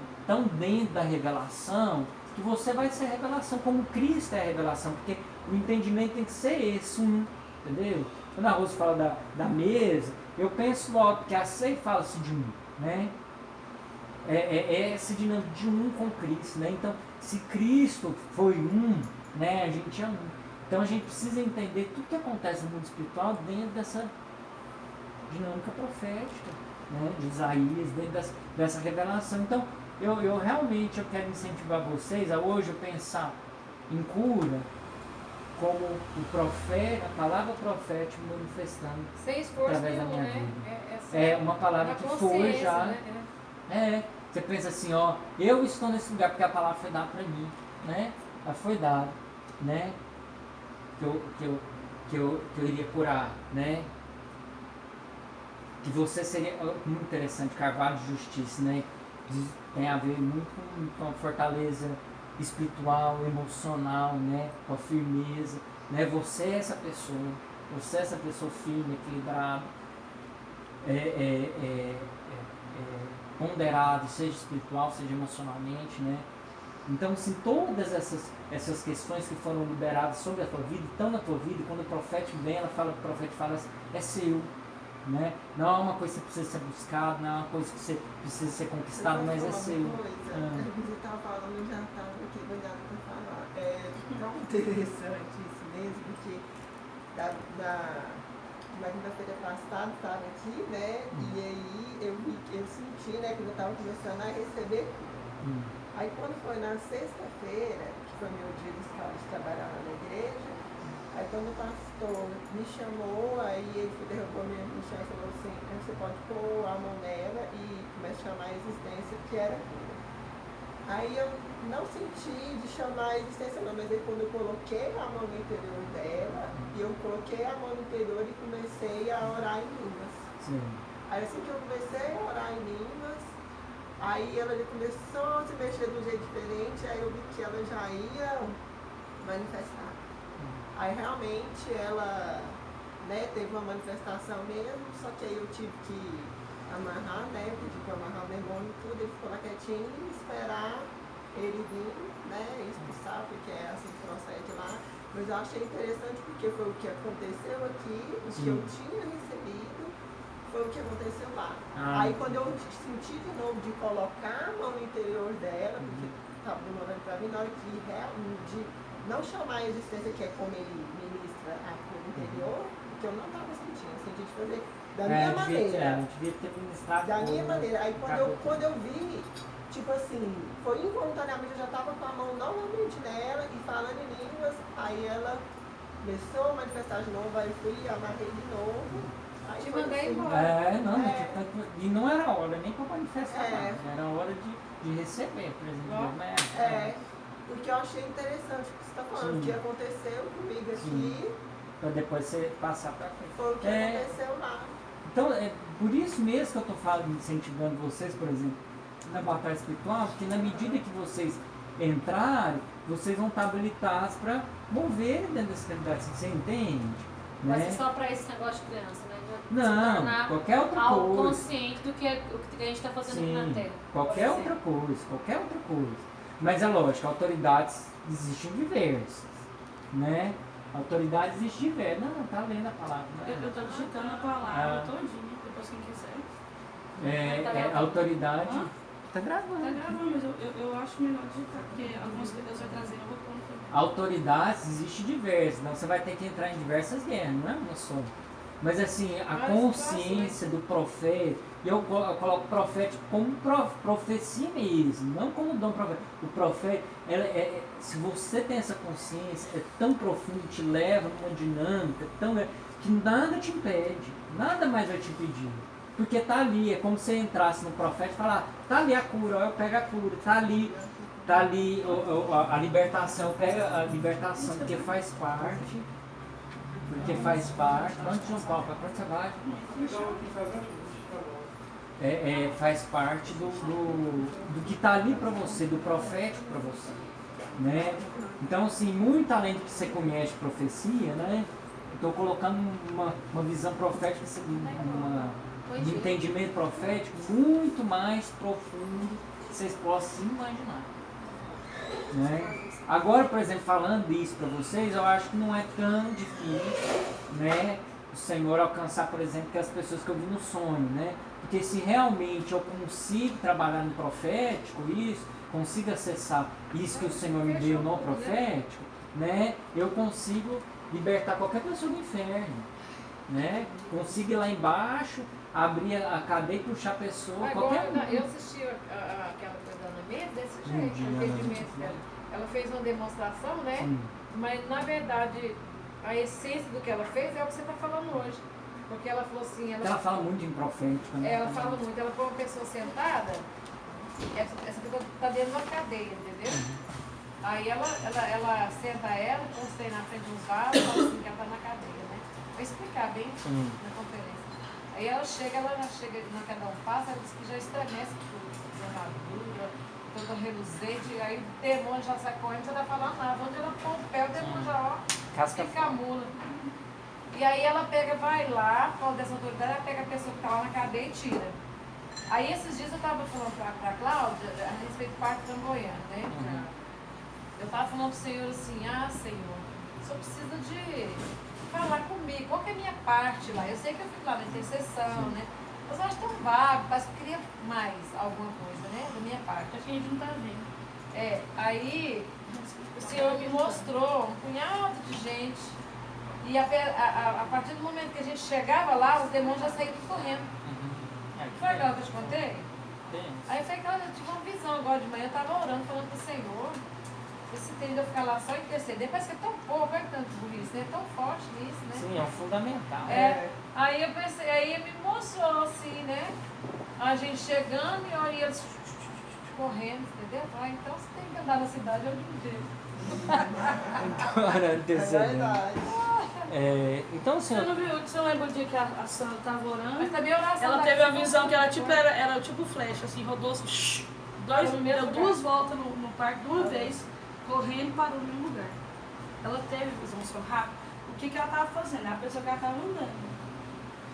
dentro da revelação que você vai ser a revelação, como Cristo é a revelação, porque o entendimento tem que ser esse, entendeu? Quando a Rosa fala da mesa, eu penso logo, porque a ceia fala-se de um, né? É esse dinâmico de um com Cristo, né? Então, se Cristo foi um, né, a gente é um. Então a gente precisa entender tudo que acontece no mundo espiritual dentro dessa dinâmica profética, né, de Isaías, dentro dessa revelação. Então, eu realmente quero incentivar vocês a hoje pensar em cura como o profeta, a palavra profética manifestando sem esforço através da minha né? vida. É uma palavra que foi já. Né? Você pensa assim, ó, eu estou nesse lugar porque a palavra foi dada para mim, né? Ela foi dada, né? Que eu iria curar, né? que você seria muito interessante, Carvalho de Justiça, né? Tem a ver muito com a fortaleza espiritual, emocional, né? Com a firmeza, né? Você é essa pessoa firme, equilibrada, ponderado, seja espiritual, seja emocionalmente, né? Então, assim, todas essas questões que foram liberadas sobre a tua vida, estão na tua vida, e quando o profeta vem, o profeta fala assim, é seu, né? Não é uma coisa que precisa ser buscada, não é uma coisa que você precisa ser conquistada, mas é seu. Você estava falando, eu já estava aqui olhando para falar. É tão interessante isso mesmo, porque na quinta-feira passada estava aqui, né? E aí eu senti, né, que eu estava começando a receber. Aí quando foi na sexta-feira, que foi meu dia de trabalhar lá na igreja, aí quando o pastor me chamou, aí ele derrubou minha chave e falou assim, você pode pôr a mão nela e começa a chamar a existência, que era cura. Aí eu não senti de chamar a existência não, mas aí quando eu coloquei a mão no interior dela, e eu coloquei a mão no interior e comecei a orar em línguas. Sim. Aí assim que eu comecei a orar em línguas, aí ela já começou a se mexer de um jeito diferente, aí eu vi que ela já ia manifestar. Aí realmente ela, né, teve uma manifestação mesmo, só que aí eu tive que amarrar, né, pedi para amarrar o demônio e tudo, ele ficou lá quietinho e esperar ele vir, né, expulsar, porque é assim que procede lá. Mas eu achei interessante porque foi o que aconteceu aqui, o que eu tinha recebido, foi o que aconteceu lá. Aí quando eu senti de novo de colocar a mão no interior dela, porque estava demorando para mim, na hora de não chamar a existência, que é como ele ministra a cura interior, porque eu não estava sentindo, eu senti de fazer da minha maneira. Devia ter ministrado Da minha maneira. Aí quando eu vi, tipo assim, foi involuntariamente, eu já estava com a mão novamente nela e falando em línguas, aí ela começou a manifestar de novo, aí fui, amarrei de novo. Te mandei embora. E não era hora nem para manifestar, era hora de receber, por exemplo. Porque eu achei interessante o que você está falando, o que aconteceu comigo aqui. Para depois você passar para frente. Foi o que aconteceu lá. Então, é por isso mesmo que eu estou falando, incentivando vocês, por exemplo, na batalha espiritual, porque na medida que vocês entrarem, vocês vão estar habilitados para mover dentro dessa realidade, você entende? Vai Né? ser só para esse negócio de criança, né? Não, qualquer outra algo coisa. consciente do que a gente está fazendo aqui na Terra. Qualquer outra coisa. Mas é lógico, autoridades existem diversas, né? Autoridades existem diversas. Não, tá lendo a palavra. Eu estou digitando a palavra todinha, depois quem quiser. Autoridade. Tá Tá gravando. gravando, mas eu acho melhor digitar, porque algumas que Deus vai trazer eu vou pôr também. Autoridades existem diversas, não você vai ter que entrar em diversas guerras, não é uma só. Mas assim, a consciência do profeta, e eu coloco profético como profecia mesmo, não como dom profético. O profeta, se você tem essa consciência, é tão profundo, te leva numa dinâmica, que nada te impede, nada mais vai te impedir. Porque tá ali, é como se você entrasse no profeta e falar, tá ali a cura, eu pego a cura, tá ali a libertação, eu pego a libertação, porque faz parte. Onde João Paulo, para onde você vai? Faz parte do que está ali para você, do profético para você, né? Então, assim, muito além do que você conhece de profecia, né? Estou colocando uma visão profética, um entendimento profético muito mais profundo que vocês possam imaginar, né? Agora, por exemplo, falando isso para vocês, eu acho que não é tão difícil, né, o Senhor alcançar, por exemplo, que as pessoas que eu vi no sonho, né? Porque se realmente eu consigo trabalhar no profético, consigo acessar isso que o Senhor me deu no profético, né? Eu consigo libertar qualquer pessoa do inferno, né? Consigo ir lá embaixo, abrir a cadeia e puxar a pessoa. Agora, eu assisti aquela coisa da Ana Mendes desse jeito, o entendimento dela. Ela fez uma demonstração, né? Sim. Mas na verdade a essência do que ela fez é o que você está falando hoje. Porque ela falou assim. Ela fala muito em profético, né? Ela fala muito, ela põe uma pessoa sentada, essa pessoa está dentro de uma cadeia, entendeu? Aí ela senta ela, põe na frente de uns vasos e fala assim que ela está na cadeia, né? Vou explicar bem na conferência. Aí ela já chega, não quer dar um passo, ela diz que já estremece tudo, armadura, toda reluzente, aí o demônio já sai correndo, você não vai falar nada. Onde ela põe o pé, o demônio já, ó, Casca fica a mula. E aí ela pega, vai lá, fala dessa autoridade, ela pega a pessoa que tá lá na cadeia e tira. Aí esses dias eu tava falando pra Cláudia a respeito do parto flamboyante, né? Eu tava falando pro Senhor assim, Senhor, o Senhor precisa de falar comigo, qual que é a minha parte lá? Eu sei que eu fico lá na intercessão, né? Mas eu acho tão vago, parece que eu queria mais alguma coisa, né? Da minha parte. Acho que a gente não tá vendo. Aí o Senhor me mostrou um punhado de gente. E a partir do momento que a gente chegava lá, os demônios já saíram correndo. Foi aquela que eu te contei? Aí foi aquela, eu tive uma visão agora de manhã, eu estava orando, falando pro Senhor, esse tempo de eu ficar lá só interceder, parece que é tão pouco, é tanto por isso, né? É tão forte nisso, né? Sim, é um fundamental. Aí eu pensei, aí ele me mostrou assim, né? A gente chegando e olha eles correndo, entendeu? Então você tem que andar na cidade hoje em dia. Então, era antecedente. Então, assim, Você não viu? Você lembra o dia que a Sandra estava orando? Mas também a oração Ela da teve uma Cristina visão que foi era tipo flecha, assim, rodou assim, no mesmo deu duas voltas no parque de uma vez, correndo e parou no mesmo lugar. Ela teve visão só rápida. O que ela estava fazendo? A pessoa que ela estava andando.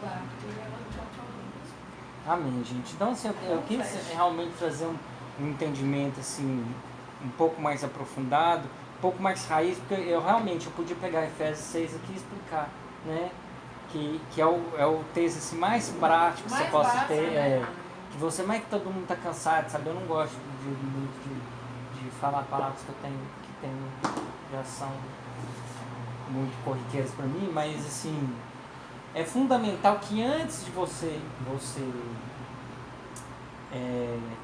Claro. E ela já estava andando. amém, gente. Então, assim, eu quis realmente trazer um entendimento, assim, um pouco mais aprofundado, um pouco mais raiz, porque eu podia pegar Efésios 6 aqui e explicar, né? Que é o texto assim, mais prático que você possa básico, ter. né? Que você, mais que todo mundo está cansado, sabe? Eu não gosto de falar palavras que já são muito corriqueiras para mim, mas assim, é fundamental que antes de você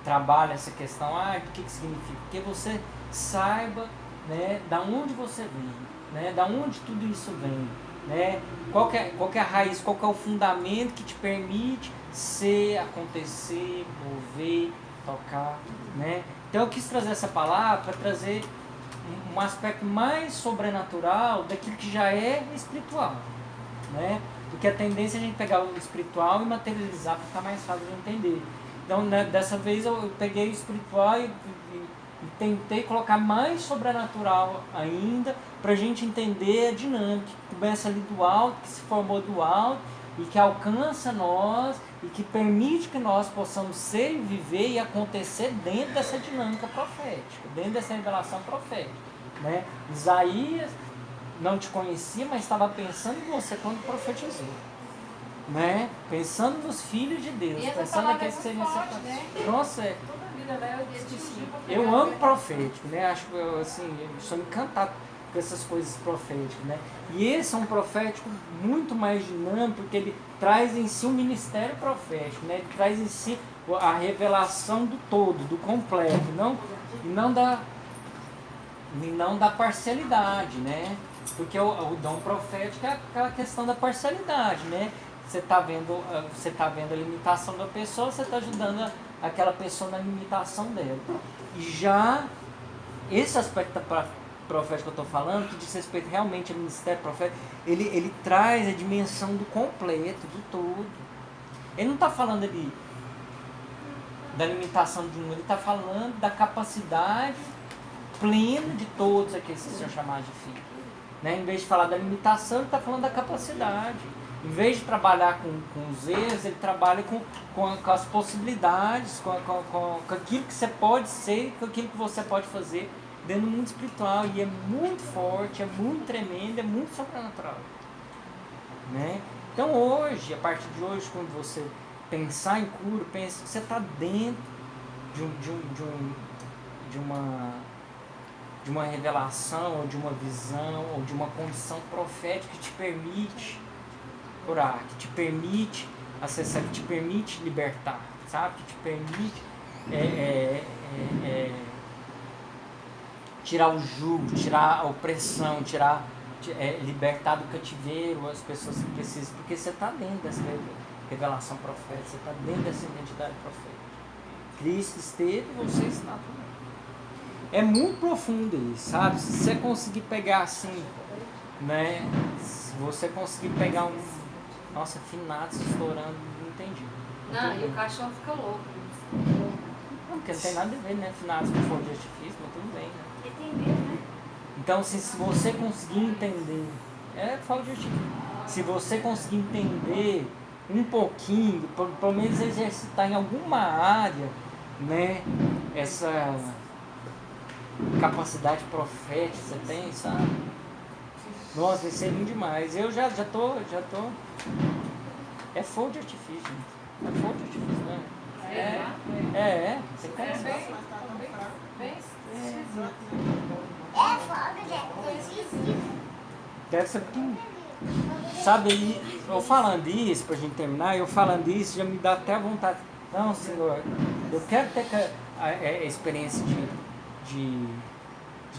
trabalhe essa questão, do que significa, que você saiba, né, da onde você vem, né, da onde tudo isso vem, né, qual que é a raiz, qual que é o fundamento que te permite ser, acontecer, mover, tocar, né. Então eu quis trazer essa palavra para trazer um aspecto mais sobrenatural daquilo que já é espiritual, né, porque a tendência é a gente pegar o espiritual e materializar para ficar mais fácil de entender. Então, né, dessa vez eu peguei o espiritual e tentei colocar mais sobrenatural ainda, para a gente entender a dinâmica que começa ali do alto, que se formou do alto e que alcança nós e que permite que nós possamos ser e viver e acontecer dentro dessa dinâmica profética, dentro dessa revelação profética, né? Isaías não te conhecia, mas estava pensando em você quando profetizou, né? Pensando nos filhos de Deus, E essa pensando palavra naqueles que seriam forte, né? Nossa, Toda a vida, né? eu amo profético, né? Acho que eu sou encantado com essas coisas proféticas, né? E esse é um profético muito mais dinâmico, porque ele traz em si um ministério profético, né? Ele traz em si a revelação do todo, do completo, e não da parcialidade, né? Porque o dom profético é aquela questão da parcialidade, né? Você está vendo a limitação da pessoa, você está ajudando aquela pessoa na limitação dela. E já esse aspecto profético que eu estou falando, que diz respeito realmente ao ministério profético, ele traz a dimensão do completo, do todo. Ele não está falando ali da limitação de um, ele está falando da capacidade plena de todos aqueles que são chamados de filhos. Né? Em vez de falar da limitação, ele está falando da capacidade. Em vez de trabalhar com os erros, ele trabalha com as possibilidades, com aquilo que você pode ser, com aquilo que você pode fazer dentro do mundo espiritual. E é muito forte, é muito tremendo, é muito sobrenatural. Né? Então hoje, a partir de hoje, quando você pensar em cura, pense que você está dentro de uma revelação, ou de uma visão, ou de uma condição profética que te permite orar, que te permite acessar, que te permite libertar, sabe? Que te permite tirar o jugo, tirar a opressão, libertar do cativeiro as pessoas que precisam, porque você está dentro dessa revelação profética, você está dentro dessa identidade profética. Cristo esteve, você está também. É muito profundo isso, sabe? Se você conseguir pegar assim, né? Se você conseguir pegar Nossa, finados estourando, não entendi. Não, e o cachorro fica louco. Não, porque não tem nada a ver, né? Finados com fogo de artifício, mas tudo bem, né? Entendeu, né? Então, se você conseguir entender, é fogo de artifício. Se você conseguir entender um pouquinho, pelo menos exercitar em alguma área, né? Essa capacidade profética que você tem, sabe? Nossa, vai ser lindo demais. Eu já tô. É fogo de artifício, gente. É fogo de artifício, né? Você É conhece? bem Deve ser porque. Sabe, aí, eu falando isso, pra gente terminar, eu falando isso já me dá até a vontade. Não, Senhor, eu quero ter a experiência de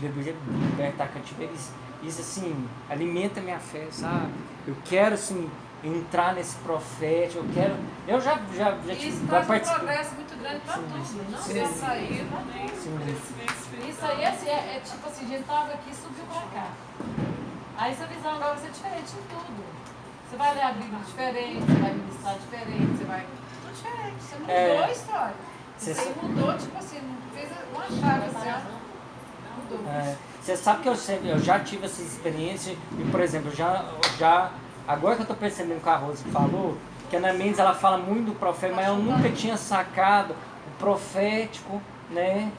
libertar cativeiro. Isso, assim, alimenta a minha fé, sabe? Eu quero, assim, entrar nesse profeta, eu já tive, Isso vai traz um participar. progresso muito grande para tudo, não Sim. só sair. Sim. Isso aí assim, é tipo assim, a gente tava aqui e subiu para cá. Aí essa visão agora vai ser diferente em tudo. Você vai ler a Bíblia diferente, você vai ministrar diferente, você vai. Tudo diferente. Você mudou a história. Isso aí mudou, tipo assim, fez uma chave assim, ó. Mudou. Você sabe que eu já tive essa experiência e, por exemplo, já agora que eu estou percebendo que a Rose falou, que a Ana Mendes ela fala muito do profeta, mas eu nunca tinha sacado o profético, né,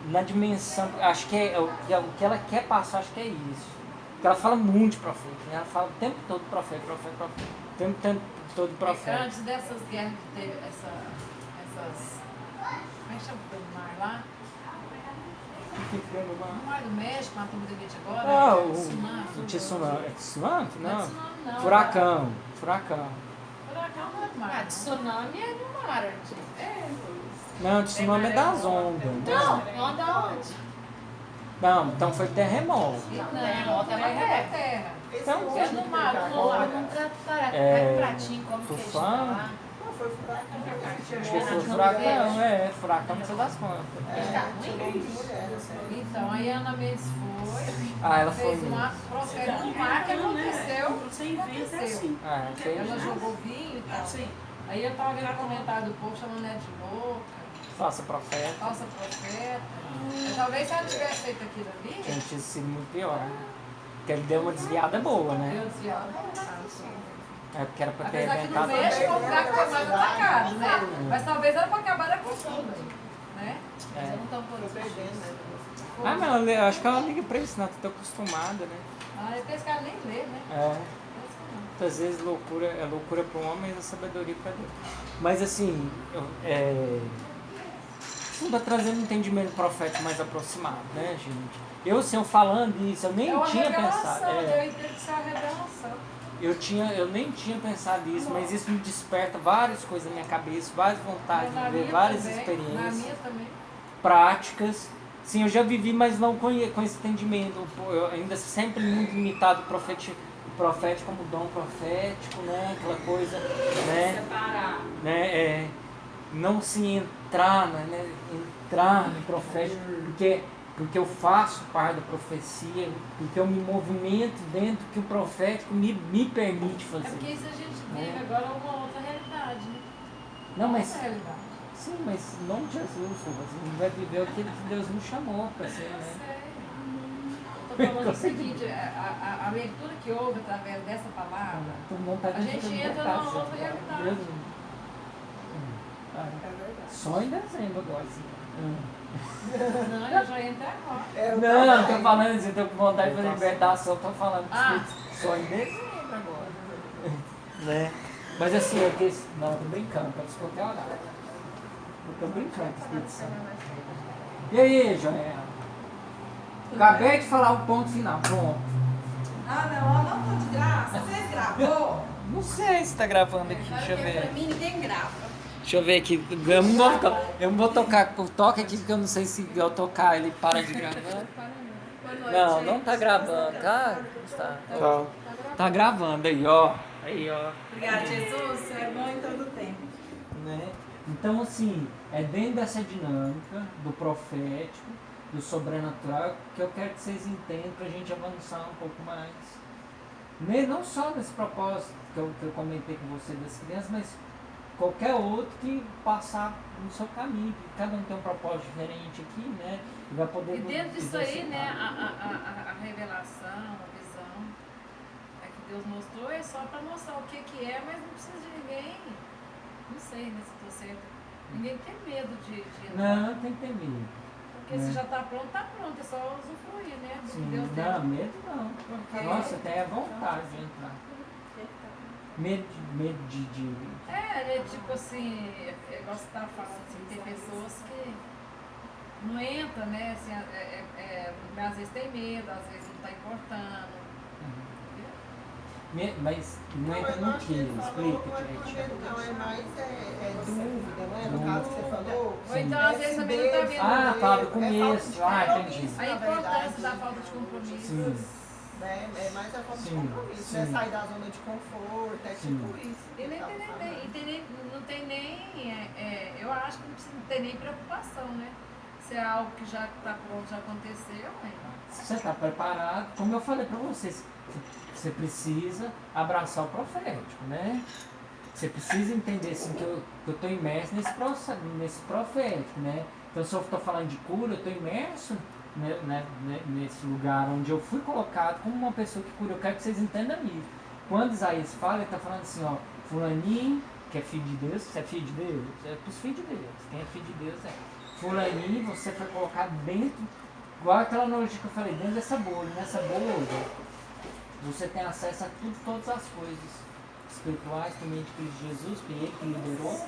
na dimensão, acho que é o que ela quer passar, acho que é isso. Porque ela fala muito de profeta, né? Ela fala o tempo todo profeta. O tempo todo profeta. Antes dessas guerras que teve essas. Como é que chama o mar lá? No Mar do México, matou muita gente agora. Ah, tsunami. tsunami. É tsunami? Não é Não. tsunami, não. Furacão. Furacão não é do mar. Ah, tsunami é no mar, gente. Não, tsunami é das ondas. Não, onda onde? Não, então foi terremoto. Não, terra é terra. Então, É no mar, no Lá mar. num pratinho, como que eles tufão. chamam lá? Não, foi furacão. Acho que foi furacão, furacão não sei das quantas. Então, aí a Ana Mendes foi, Ah, ela foi fez mesmo. uma profeta no mar que aconteceu. Você inventa assim. Ah, fez. Ela jogou vinho e tal. Assim. Aí eu tava vendo comentário do povo chamando ela de louca, Faça profeta. falsa profeta. Mas talvez se ela tivesse feito aquilo ali, Tinha sido muito pior. Né? Porque ele deu uma desviada boa, né? eu dizia, É porque era pra ter apesar que no arrebentado. México o lugar que foi mais atacado, né? Mas talvez era pra acabar da costura, né? Mas eu não tô por isso. Ah, não, eu acho que ela liga pra isso, não. Tu tá acostumada, né? Ah, é que esse cara nem lê, né? É. Muitas vezes loucura é loucura para o homem e a sabedoria para Deus. Mas assim, isso não está trazendo um entendimento profético mais aproximado, né, gente? Eu falando isso, eu nem É uma tinha revelação, pensado. eu entendo que isso é uma revelação. Eu nem tinha pensado nisso, mas isso me desperta várias coisas na minha cabeça, várias vontades Na de ver minha várias também, experiências. Na minha também. Práticas. Sim, eu já vivi, mas não com esse entendimento. Eu ainda sempre muito limitado profético como dom profético, né? Aquela coisa, né? Separar. Né? Não se entrar, né? Entrar no profético, porque eu faço parte da profecia, porque eu me movimento dentro que o profético me permite fazer. É porque isso a gente vive agora uma outra realidade, né? Não, mas Outra realidade. sim, mas em nome de Jesus, você não vai viver aquilo que Deus nos chamou para ser, Eu né? sei. Eu tô falando o seguinte, a abertura que houve através dessa palavra, Todo mundo tá a gente tentando entra botar, numa assim, outra realidade. Deus- Só em dezembro agora, assim. Não, eu já entrei agora. Não, tô falando assim, tô com vontade de fazer libertação, tô falando Ah. só em dezembro agora. Né? Mas assim, não, tô brincando, pra qualquer horário. Eu tô brincando com Espírito Santo. E aí, Joel? Acabei de falar o ponto final, pronto. Não tô de graça. Você gravou? Não sei se tá gravando aqui, deixa eu ver. Pra mim ninguém grava. Deixa eu ver aqui. Eu não vou tocar. Toca aqui porque eu não sei se eu tocar ele para de gravar. Não tá gravando, tá? Tá gravando aí, ó. Aí, ó. Obrigada, Jesus. Você é bom em todo tempo. Né? Então, assim, é dentro dessa dinâmica do profético, do sobrenatural, que eu quero que vocês entendam pra gente avançar um pouco mais. Não só nesse propósito que eu comentei com você das crianças, mas qualquer outro que passar no seu caminho, que cada um tem um propósito diferente aqui, né? E vai poder... E dentro disso aí, né, a revelação, a visão que Deus mostrou é só para mostrar o que é, mas não precisa de ninguém, não sei, né, se estou certa, ninguém tem medo de entrar. Não, tem que ter medo. Porque se já está pronto, é só usufruir, né, do que Sim, Deus não, deu. medo não. Porque- Nossa, tem a vontade de entrar. Medo de... É tipo assim, igual você estava falando, assim, tem pessoas que não entram, né, assim, às vezes tem medo, às vezes não está importando. Mas não entra no que? Explica direitinho. Não, é mais dúvida, não é? No caso que você falou. Ou então, às vezes, também não está vendo. Ah, tá, do É começo. falta de Entendi. A importância da falta de compromisso. Sim. Né? É mais a falta de Sim, compromisso, sim. né? Sair da zona de conforto, é Sim. tipo isso. E nem que tem tá nem, não tem nem, eu acho que não precisa ter nem preocupação, né? Se é algo que já está pronto, já aconteceu, né? Se você está preparado, como eu falei para vocês, você precisa abraçar o profético, né? Você precisa entender assim, que eu estou imerso nesse processo, nesse profético, né? Então, se eu estou falando de cura, eu estou imerso nesse lugar onde eu fui colocado como uma pessoa que cura. Eu quero que vocês entendam isso. Quando Isaías fala, ele está falando assim, ó, fulaninho, que é filho de Deus, você é filho de Deus? É para os filhos de Deus. Quem é filho de Deus é. Fulaninho, você foi colocado dentro, igual aquela analogia que eu falei, dentro dessa bolha. Nessa bolha, você tem acesso a todas as coisas espirituais, também de Cristo Jesus, que ele que liberou.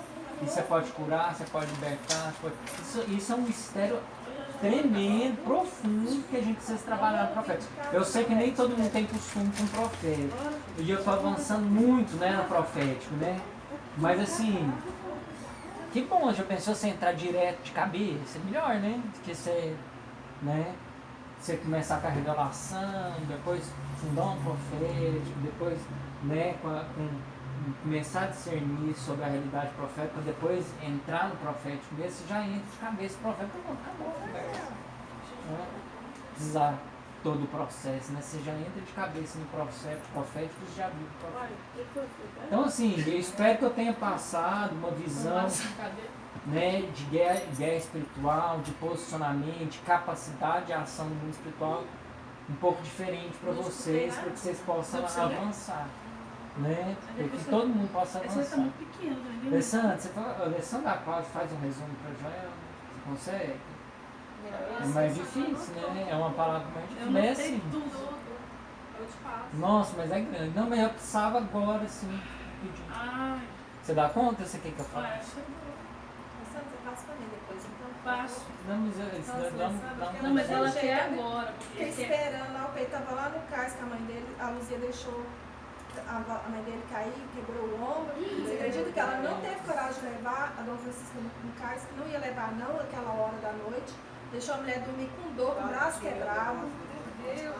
E você pode curar, você pode libertar. Isso é um mistério tremendo, profundo, que a gente precisa trabalhar no profeta. Eu sei que nem todo mundo tem costume com o profético. E eu estou avançando muito, né, no profético, né? Mas assim, que bom, já pensou você entrar direto de cabeça? É melhor, né? Do que você, né? Você começar com a revelação, depois fundar um profético, depois, né, começar a discernir sobre a realidade profética, depois entrar no profético mesmo, você já entra de cabeça no profético, acabou a conversa. Né? Precisar todo o processo, né? Você já entra de cabeça no processo profético e já viu o profético. Então assim, eu espero que eu tenha passado uma visão, né, de guerra espiritual, de posicionamento, de capacidade de ação no mundo espiritual um pouco diferente para vocês, para que vocês possam avançar. Né? Para que todo mundo possa Essa está avançar. muito pequena, né? Alessandra, você fala, Alessandra da Cláudia faz um resumo para Joel? Você consegue? É mais difícil, né? É uma palavra mais Eu difícil. não Mas, sei assim, tudo. Eu te passo. nossa, mas é grande. Não, mas eu precisava agora, assim, pedir. Ai, Você dá conta? Você quer que eu faça? acho. Você passa pra mim depois, então. Passo. Não, mas Não, mas ela Chega, quer né? agora. Fiquei Porque esperando lá, o Pedro tava lá no cais com a mãe dele, a Luzia deixou a mãe dele cair, quebrou o ombro. Você acredita que ela não teve coragem de levar a Dona Francisca no cais, que não ia levar não naquela hora da noite, deixou a mulher dormir com dor, com o braço quebrado.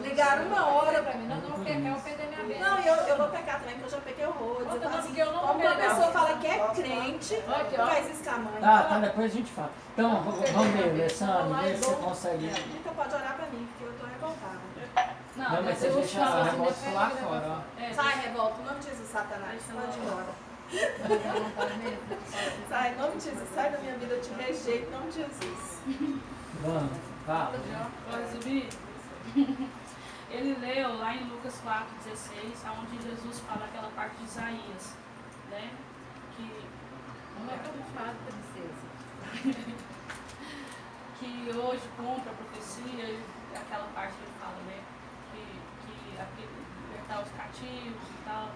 Ligaram 1 hora pra mim, Não, não pecar, eu perder minha vez. não, e eu vou pecar também, porque eu já pequei horrores. Outra Eu falo não, assim, porque eu não como vou uma pegar. pessoa fala que é crente, Aqui, ó. faz isso com a mãe. Tá, depois a gente fala. Então, vamos ver, Alessandra, vê se você consegue. Nunca pode orar pra mim, porque eu tô revoltada. Não, mas você deixa a revolta lá fora, ó. Sai, revolta, em nome de Jesus, Satanás, pode ir embora. Sai, em nome de Jesus, sai da minha vida, eu te rejeito, em nome de Jesus. Vamos, fala. Pode subir? Ele leu lá em Lucas 4,16, onde Jesus fala aquela parte de Isaías, né? Que, Não é preocupado, princesa. que hoje cumpre a profecia, e aquela parte que ele fala, né? Que libertar os cativos e tal.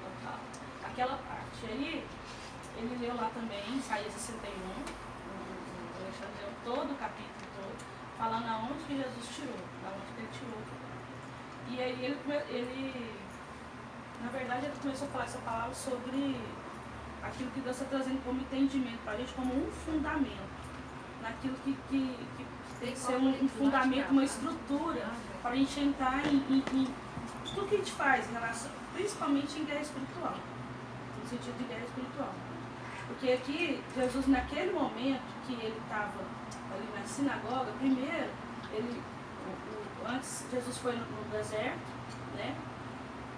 Aquela parte. Aí, ele leu lá também, Isaías 61, o Alexandre leu todo o capítulo todo, falando aonde que Jesus tirou, da onde que ele tirou. E aí ele, na verdade, ele começou a falar essa palavra sobre aquilo que Deus está trazendo como entendimento para a gente, como um fundamento, naquilo que tem que ser um fundamento, uma estrutura, para a gente entrar em tudo que a gente faz, em relação, principalmente em guerra espiritual, no sentido de guerra espiritual. Porque aqui, Jesus, naquele momento que ele estava ali na sinagoga, primeiro, antes Jesus foi no deserto, né?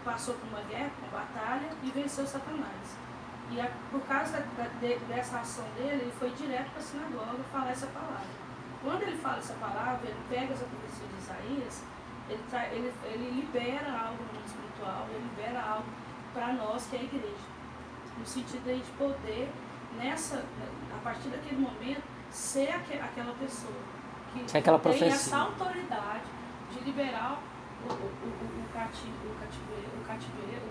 passou por uma guerra, uma batalha e venceu Satanás. E por causa dessa ação dele, ele foi direto para a sinagoga falar essa palavra. Quando ele fala essa palavra, ele pega essa profecia de Isaías, ele libera algo no mundo espiritual, ele libera algo para nós que é a igreja. No sentido de a gente poder, a partir daquele momento, ser aquela pessoa que tem essa autoridade de liberar o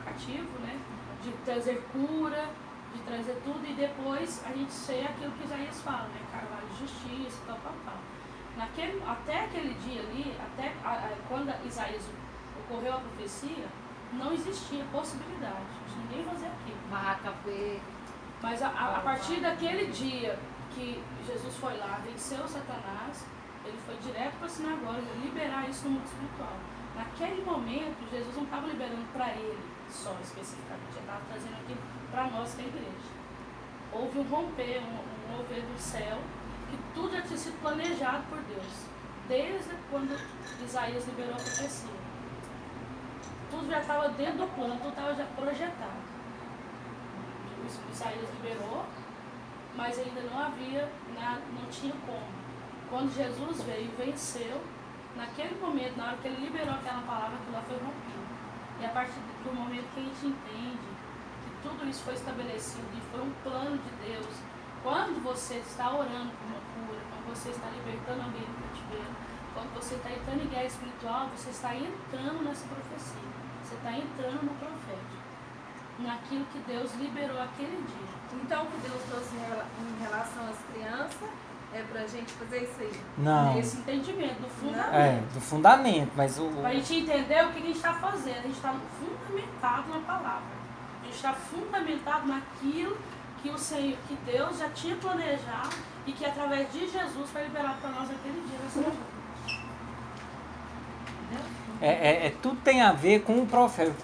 cativo, né? De trazer cura, de trazer tudo, e depois a gente ser aquilo que Isaías fala, né? Carvalho de justiça, tal. Até aquele dia ali, quando Isaías ocorreu a profecia, não existia possibilidade de ninguém fazer aquilo. Barraca verde. Mas a partir daquele dia que Jesus foi lá, venceu Satanás, ele foi direto para a sinagoga liberar isso no mundo espiritual. Naquele momento, Jesus não estava liberando para ele só especificamente, ele estava trazendo aquilo para nós que é a igreja. Houve um romper, um mover do céu, que tudo já tinha sido planejado por Deus, desde quando Isaías liberou a profecia. Tudo já estava dentro do plano, tudo estava já projetado. Isaías liberou, mas ainda não tinha como. Quando Jesus veio e venceu, naquele momento, na hora que ele liberou aquela palavra, aquilo lá foi rompido. E a partir do momento que a gente entende que tudo isso foi estabelecido e foi um plano de Deus, quando você está orando por uma cura, quando você está libertando alguém do cativeiro, quando você está entrando em guerra espiritual, você está entrando nessa profecia, você está entrando no profético, naquilo que Deus liberou aquele dia. Então, o que Deus trouxe em relação às crianças é pra gente fazer isso aí. Não. Esse entendimento do fundamento. Do fundamento, mas Para a gente entender o que a gente está fazendo. A gente está fundamentado na palavra. A gente está fundamentado naquilo que o Senhor, que Deus já tinha planejado e que através de Jesus foi liberado para nós naquele dia nessa noite. Entendeu? Tudo tem a ver com o profeta.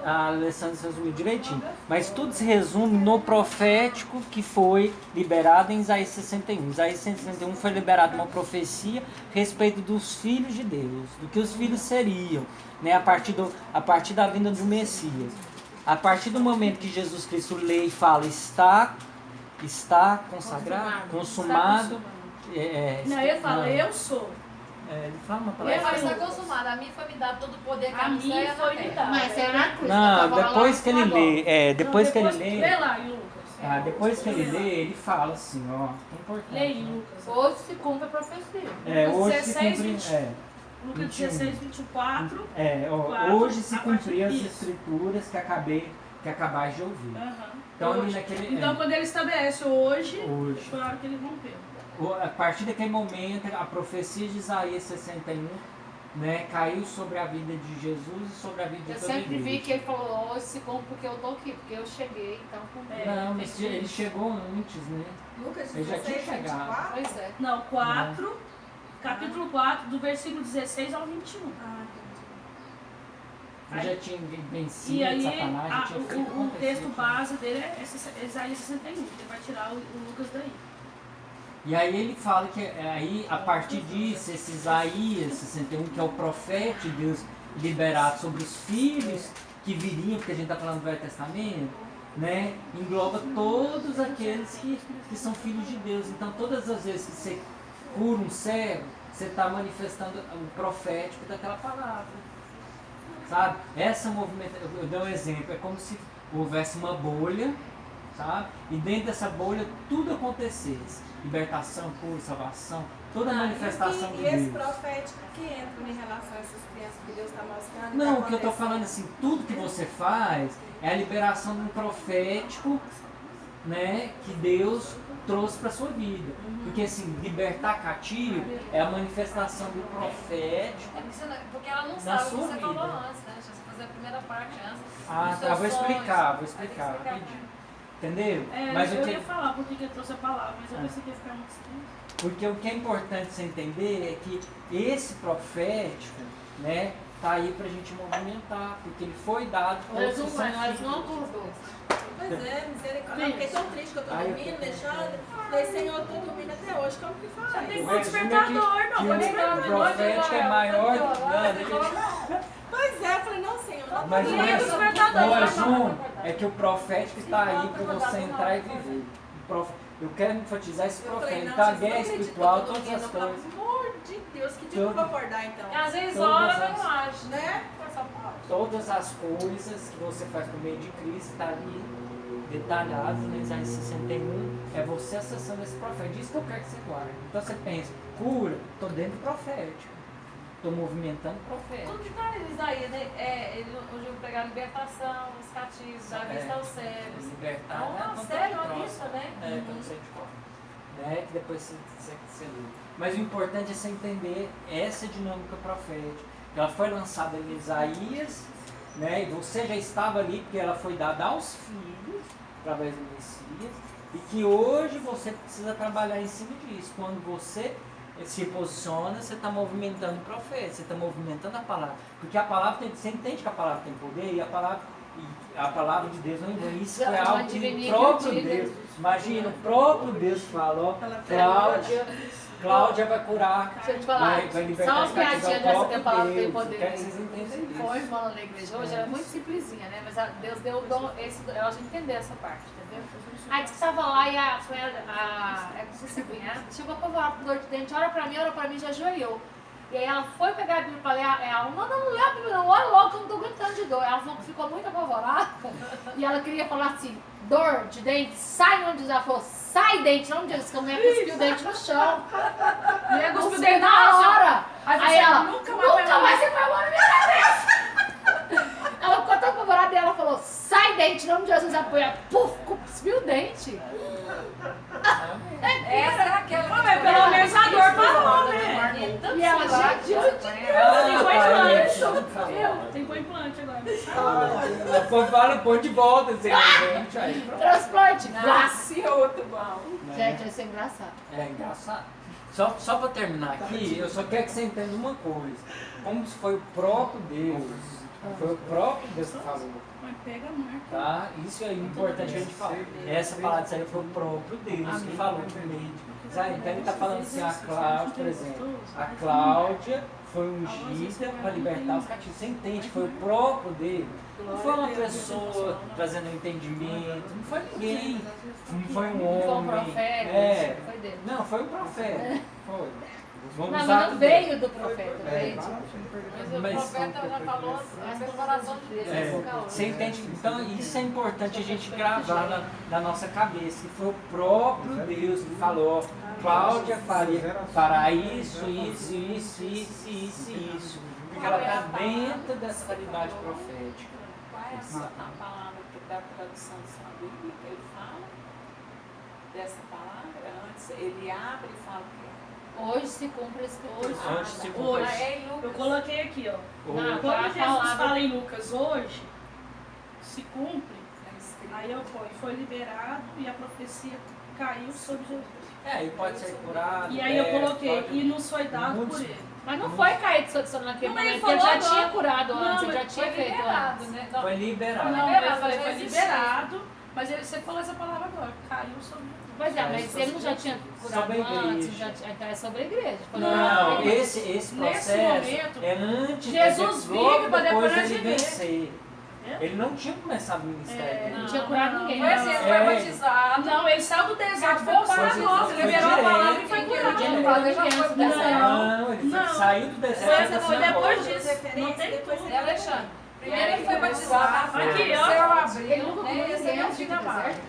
A Alessandra se resumiu direitinho. Mas tudo se resume no profético que foi liberado em Isaías 61. Isaías 61 foi liberado uma profecia a respeito dos filhos de Deus, do que os filhos seriam, né, a partir da vinda do Messias. A partir do momento que Jesus Cristo lê e fala, está consagrado, consumado. Não, ele fala, eu sou. Ele fala uma Ele palavra. fala, está consumado. A mim foi me dado todo o poder que A mim foi me dado. Mas é na cruz. Não, depois que ele lê, depois que ele lê, Lê lá em Lucas. depois que ele lê, ele fala assim, ó, é importante. Lê em Lucas. Hoje se cumpre a profecia. Hoje se 16, cumpre, 20. Lucas 16, 24. hoje se a partir cumpriu as disso. escrituras que acabaste de ouvir. Então, Hoje. Então quando ele estabelece hoje, foi a hora que ele rompeu. A partir daquele momento, a profecia de Isaías 61, né, caiu sobre a vida de Jesus e sobre a vida de Eu toda a sempre igreja. vi que ele falou, hoje se cumpre porque eu estou aqui, porque eu cheguei, então cumpri. Não, mas ele chegou antes, né? Lucas Ele já tinha 16, chegado. 24? Pois é. Não, 4, capítulo 4, do versículo 16 ao 21. Ele já tinha E vencido aí, Satanás, já tinha feito o acontecer. texto base dele é Isaías 61. Ele vai tirar o Lucas daí. E aí ele fala que aí, a partir disso, esse Isaías 61, que é o profeta de Deus liberado sobre os filhos que viriam, porque a gente está falando do Velho Testamento, né, engloba todos aqueles que são filhos de Deus. Então, todas as vezes que você cura um cego, você está manifestando o profético daquela palavra. Sabe? Essa movimentação, eu dou um exemplo, é como se houvesse uma bolha, sabe? E dentro dessa bolha tudo acontecesse. Libertação, cura, salvação, toda a manifestação de E esse Deus. profético que entra em relação a essas crianças que Deus está mostrando. Não, o que eu estou falando assim, tudo que você faz é a liberação de um profético, né, que Deus trouxe para sua vida. Porque assim, libertar cativo é a manifestação do profético. Porque ela não Na sabe o que sua você vida. falou antes, né? Deixa você fazer a primeira parte antes. Ah, Os tá, seus vou explicar, sonhos. Aí tem que explicar rapidinho. Entendeu? Mas eu o que, ia falar porque que eu trouxe a palavra, mas eu pensei que ia ficar muito estranho. porque o que é importante você entender é que esse profético, né, tá aí pra gente movimentar, porque ele foi dado por Nós não acordou. Pois é, misericórdia. Eu Sim. fiquei tão triste que eu tô Ai, eu dormindo, tô deixando. Falei, Senhor, eu tô dormindo até hoje, como que faz? Já tem O muito resumo é despertador, que não. o Pode despertar. profético é maior do que nada. Pois é, eu falei, não, Senhor, não Mas tô o Liga o dormindo. despertador. o resumo é que o profético está aí para você entrar e viver. Eu quero enfatizar esse Eu falei, profético. não, Então, a Jesus, guerra não acredito que eu espiritual, tô todas dormindo. as Eu falei, coisas. pelo amor de Deus, que dia que eu vou acordar então? Às vezes Todas ora, as- mas não age. Né? Todas as coisas que você faz por meio de Cristo está ali detalhadas em Isaías 61. É você acessando esse profeta. Diz que eu quero que você guarde. Então você pensa, cura, estou dentro do profético. Estou movimentando o profético. Tudo que tá eles aí, né? Ele hoje pregar libertação, os cativos, dar vista aos cegos. Libertar, Nossa, sério, olha isso, né? É, quando você de fora. Né? Que depois você lê. Mas o importante é você entender essa dinâmica profética. Ela foi lançada em Isaías, né? E você já estava ali porque ela foi dada aos filhos, através do Messias, e que hoje você precisa trabalhar em cima disso. Quando você se posiciona, você está movimentando o profeta, você está movimentando a palavra. Porque a palavra tem, você entende que a palavra tem poder e a palavra de Deus não engana. Isso foi algo que o próprio Deus, imagina, o próprio Deus falou, Cláudia vai curar, Deixa eu te falar, vai libertar só uma os cativos piadinha ao dessa que a próprio palavra tem Deus. poder. Eu quero que vocês entendam Foi isso. irmã na igreja hoje, ela é muito simplesinha, né? Mas Deus deu o dom, ela já entender essa parte, entendeu? Aí disse que estava lá e a cunhada chegou apavorada com dor de dente, ora pra mim, já ajoelhou. E aí ela foi pegar a Bíblia pra ler, ela, não lê a Bíblia não, olha logo que eu não tô aguentando de dor. Ela falou que ficou muito apavorada e ela queria falar assim, dor de dente, sai onde já falou, sai dente, não diz que a mulher cuspiu o dente no chão. Mulher cuspiu o Cuspiu dente na no chão. hora. Aí Aí você ela, nunca nunca mais vai mais você vai embora na minha cabeça. Ela ficou tão apavorada e ela falou, sai dente, não de Jesus apoia. Puf, cuspiu o dente. Essa é aquela que Mas pelo menos a dor parou, né? E ela, gente, Tem que pôr implante agora. Depois fala, põe de volta, assim, gente, aí pronto. transplante. Nasce outro bom. Gente, isso é engraçado. É engraçado. Só para terminar aqui, eu só quero que você entenda uma coisa. Como se foi o próprio Deus. Foi o próprio Deus que falou. Mas pega a marca. Tá? Isso é importante a gente falar. Essa palavra aí foi o próprio Deus que falou por meio de. Sabe? Então ele está falando assim, a Cláudia, por exemplo, a Cláudia foi ungida para libertar os cativos. Você entende? Foi o próprio Deus. Não foi uma pessoa trazendo um entendimento, não foi ninguém. Não foi um Foi um homem. profeta, foi dele. Não, foi um profeta. Foi. Vamos Não, usar mas não tudo. veio do profeta, veio de... Mas o profeta já falou a declaração de Deus. esse calor. Você entende? Então isso é importante a gente gravar na nossa cabeça, que foi o próprio Deus que falou, Cláudia fará isso, porque ela está dentro dessa realidade profética. Qual é a palavra da tradução de sua Bíblia que ele fala? Dessa palavra? Antes ele abre e fala o quê? Hoje se cumpre esse Hoje. Antes de Hoje. É em Eu Lucas. coloquei aqui, ó. Não, Quando a Jesus palavra- fala em Lucas hoje, se cumpre, É escrito. aí eu ponho, foi liberado e a profecia caiu sobre Jesus. E pode ser curado. E aí eu coloquei, pode- e nos foi dado Muitos- por ele. Mas não foi caído sobre naquele Não, ele momento, porque ele já falou tinha agora. curado Não, antes, ele já mas tinha Foi feito liberado, antes. né? Foi liberado. Não, liberado, eu falei, já foi existia. liberado, mas você falou essa palavra agora, caiu sobre Jesus. Pois é, mas ele não já tinha curado Sobre a antes, igreja. então é sobre a igreja. Foi Não, sobre a igreja. esse Nesse processo momento, é antes Jesus logo vive pra depois depois dele nós vencer. Ele não tinha começado o ministério. É, Não tinha curado ninguém. Foi assim, ele foi batizado. Não, ele saiu do deserto, foi Acabou para o nós, foi liberou a palavra e direto. foi Ele curado. tinha curado, ele já foi pro deserto. Não, ele Não. saiu do Foi, deserto. foi depois As disso. referências, Não tem depois tudo. É Alexandre. Primeiro ele foi batizado, Aqui, ó. o céu abriu, Ele nunca né? comeu Esse ninguém é o antes fim do da barra. deserto.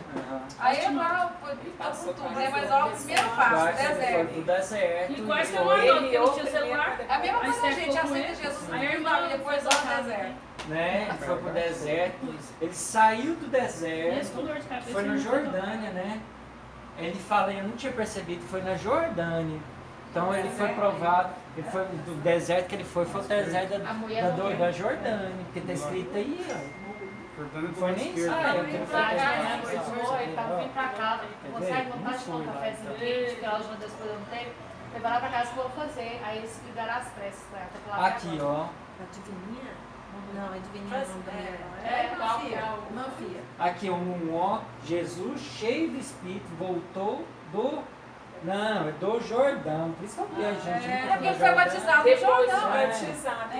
Aí lá foi por tudo, né? Mas ó, o primeiro passo, Foi deserto. pro deserto. E quase que eu foi, mandou, porque não tinha celular. É a mesma Aí coisa, você a gente ficou com aceita ele. Jesus Aí a no irmã final e depois vai ao casa, deserto. né? Foi pro deserto. Ele saiu do Esse deserto. com dor de cabeça. Foi na ele não foi Jordânia, né? Ele fala, eu não tinha percebido, foi na Jordânia. Então ele foi provado, ele foi do deserto que ele foi o deserto A mulher da morreu. Jordânia, porque tá escrito aí, ó. Não foi nem Ah, Israel eu que vim ele pra foi cá, deserto. ele tava vindo pra cá, consegue vontade de tomar um cafezinho quente, que a última das coisas não teve. Levar lá pra casa que eu vou fazer, aí eles ligaram as pressas pra ela. Aqui, ó. Adivinha? Não, adivinha o nome da mulher. Manfia. Aqui um ó, Jesus, cheio de Espírito, voltou do... Não, é do Jordão. Por isso que eu vi a gente. É porque ele foi batizado no Depois de Jordão. batizado.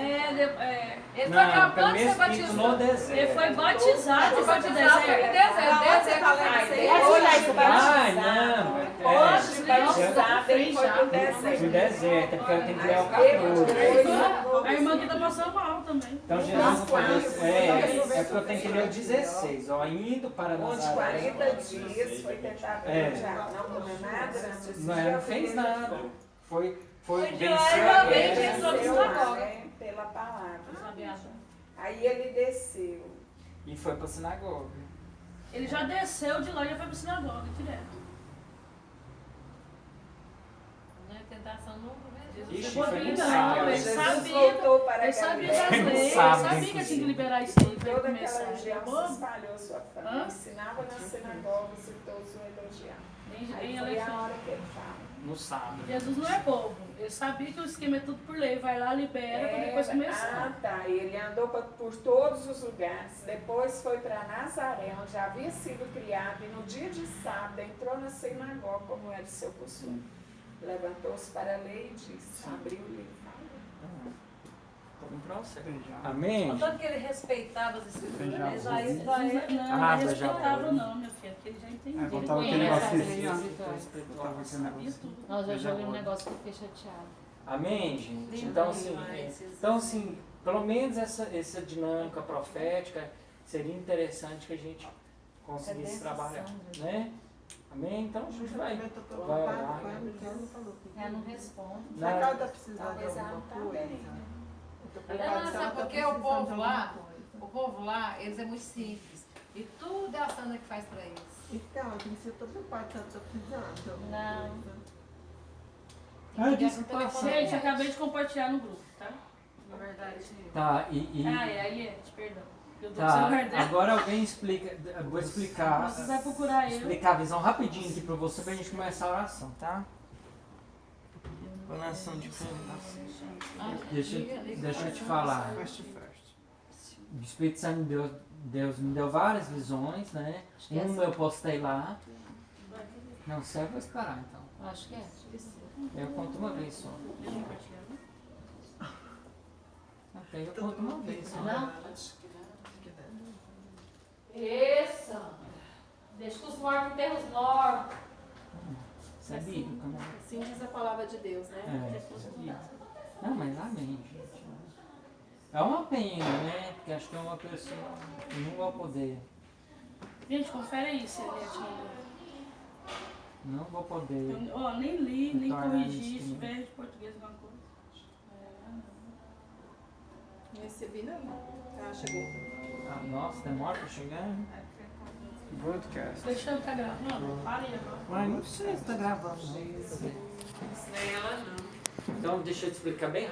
Ele foi Não, acabando pelo de ser mesmo Espírito no batizado. deserto. Ele foi batizado Foi no batizado no deserto. deserto. Ai, não. Depois de batizado, ele foi pro No deserto. deserto, é porque eu tenho que ler o 14. A irmã que tá passando mal também. Então Jesus não foi é porque eu tenho que ler o 16. Ó, indo para Onde Nazaré. 40 dias foi tentado É. não comeu nada durante esse Não, dia. não fez nada. Foi de lá vencer e a realmente guerra. entrou na Venceu, sinagoga. né, pela palavra. Aí ele desceu. E foi para a sinagoga. Ele já desceu de lá e já foi pra sinagoga direto. Não é tentação nunca, né? Ixi, Levou foi ele no não, sábado. ele Jesus sabia. voltou para Ele sabia das Galiléia. leis, ele Sábado, sabia que tinha que inclusive. liberar isso aí pra Toda começar. aquela região se Bobo. espalhou sua fama, Hã? ensinava nas sinagogas e todos o elogiavam. Nem Aí foi a Alexandre. hora que ele fala. No sábado. Jesus não é bobo. Ele sabia que o esquema é tudo por lei. Vai lá, libera pra depois começar. Ah, tá. E ele andou por todos os lugares. Depois foi para Nazaré, onde havia sido criado. E no dia de sábado entrou na sinagoga, como era o seu costume. Levantou-se para a lei e disse: abriu o livro. Vamos para você. Amém? Tanto que ele respeitava as escrituras. Já Mas aí Jesus vai. não, Ah, não mas já respeitava foi. não, minha filha, porque ele já entendia. É, Ele botava aquele conhece negócio as leis. assim, ó. Botava aquele Sabia negócio. tudo. Nossa, eu já ouvi um negócio que eu fiquei chateada. Amém, gente? Então, assim, pelo menos essa dinâmica profética seria interessante que a gente conseguisse trabalhar, né? Amém? Então a gente vai orar. Ela não responde. Será que ela está precisando de Talvez ela alguma não tá coisa? bem, né? Eu tô Não, preocupada se ela sabe tá porque o precisando povo de lá, alguma coisa. o povo lá, eles é muito simples. E tudo é a Sandra que faz pra eles. Então, eu tenho que ser toda parte se ela está precisando de alguma Não. coisa. Ah, disse que passa. Gente, eu acabei de compartilhar no grupo, tá? Na verdade. Tá, e Aí, perdão. Eu dou tá, o celular dela. agora alguém explica, eu vou explicar, Você vai procurar ele. explicar a visão rapidinho aqui pra você pra gente começar a oração, tá? Oração de Deixa eu te falar. First first. O Espírito Santo de Deus me deu várias visões, né? Uma eu postei lá. Não, serve pra esperar então. Acho que é. Eu conto uma vez só. Ok, eu conto uma vez só. Não? Isso. Deixa que os mortos enterram os mortos. Isso é bíblico, né? Assim diz a palavra de Deus, né? É, isso é bíblico. Não, mas amém, gente. É uma pena, né? Porque acho que é uma pessoa que não vai poder. Gente, confere aí se ele te mandou. Não vou poder. Eu, ó, nem li, nem Tornar corrigi, isso, se né? tiver de português alguma coisa. Não recebi não. Ah, chegou. Ah, nossa, demora pra chegar? Broadcast. Deixa eu tá gravando? Para aí agora. Mas não sei se tá gravando. Nem ela não. Então, deixa eu te explicar bem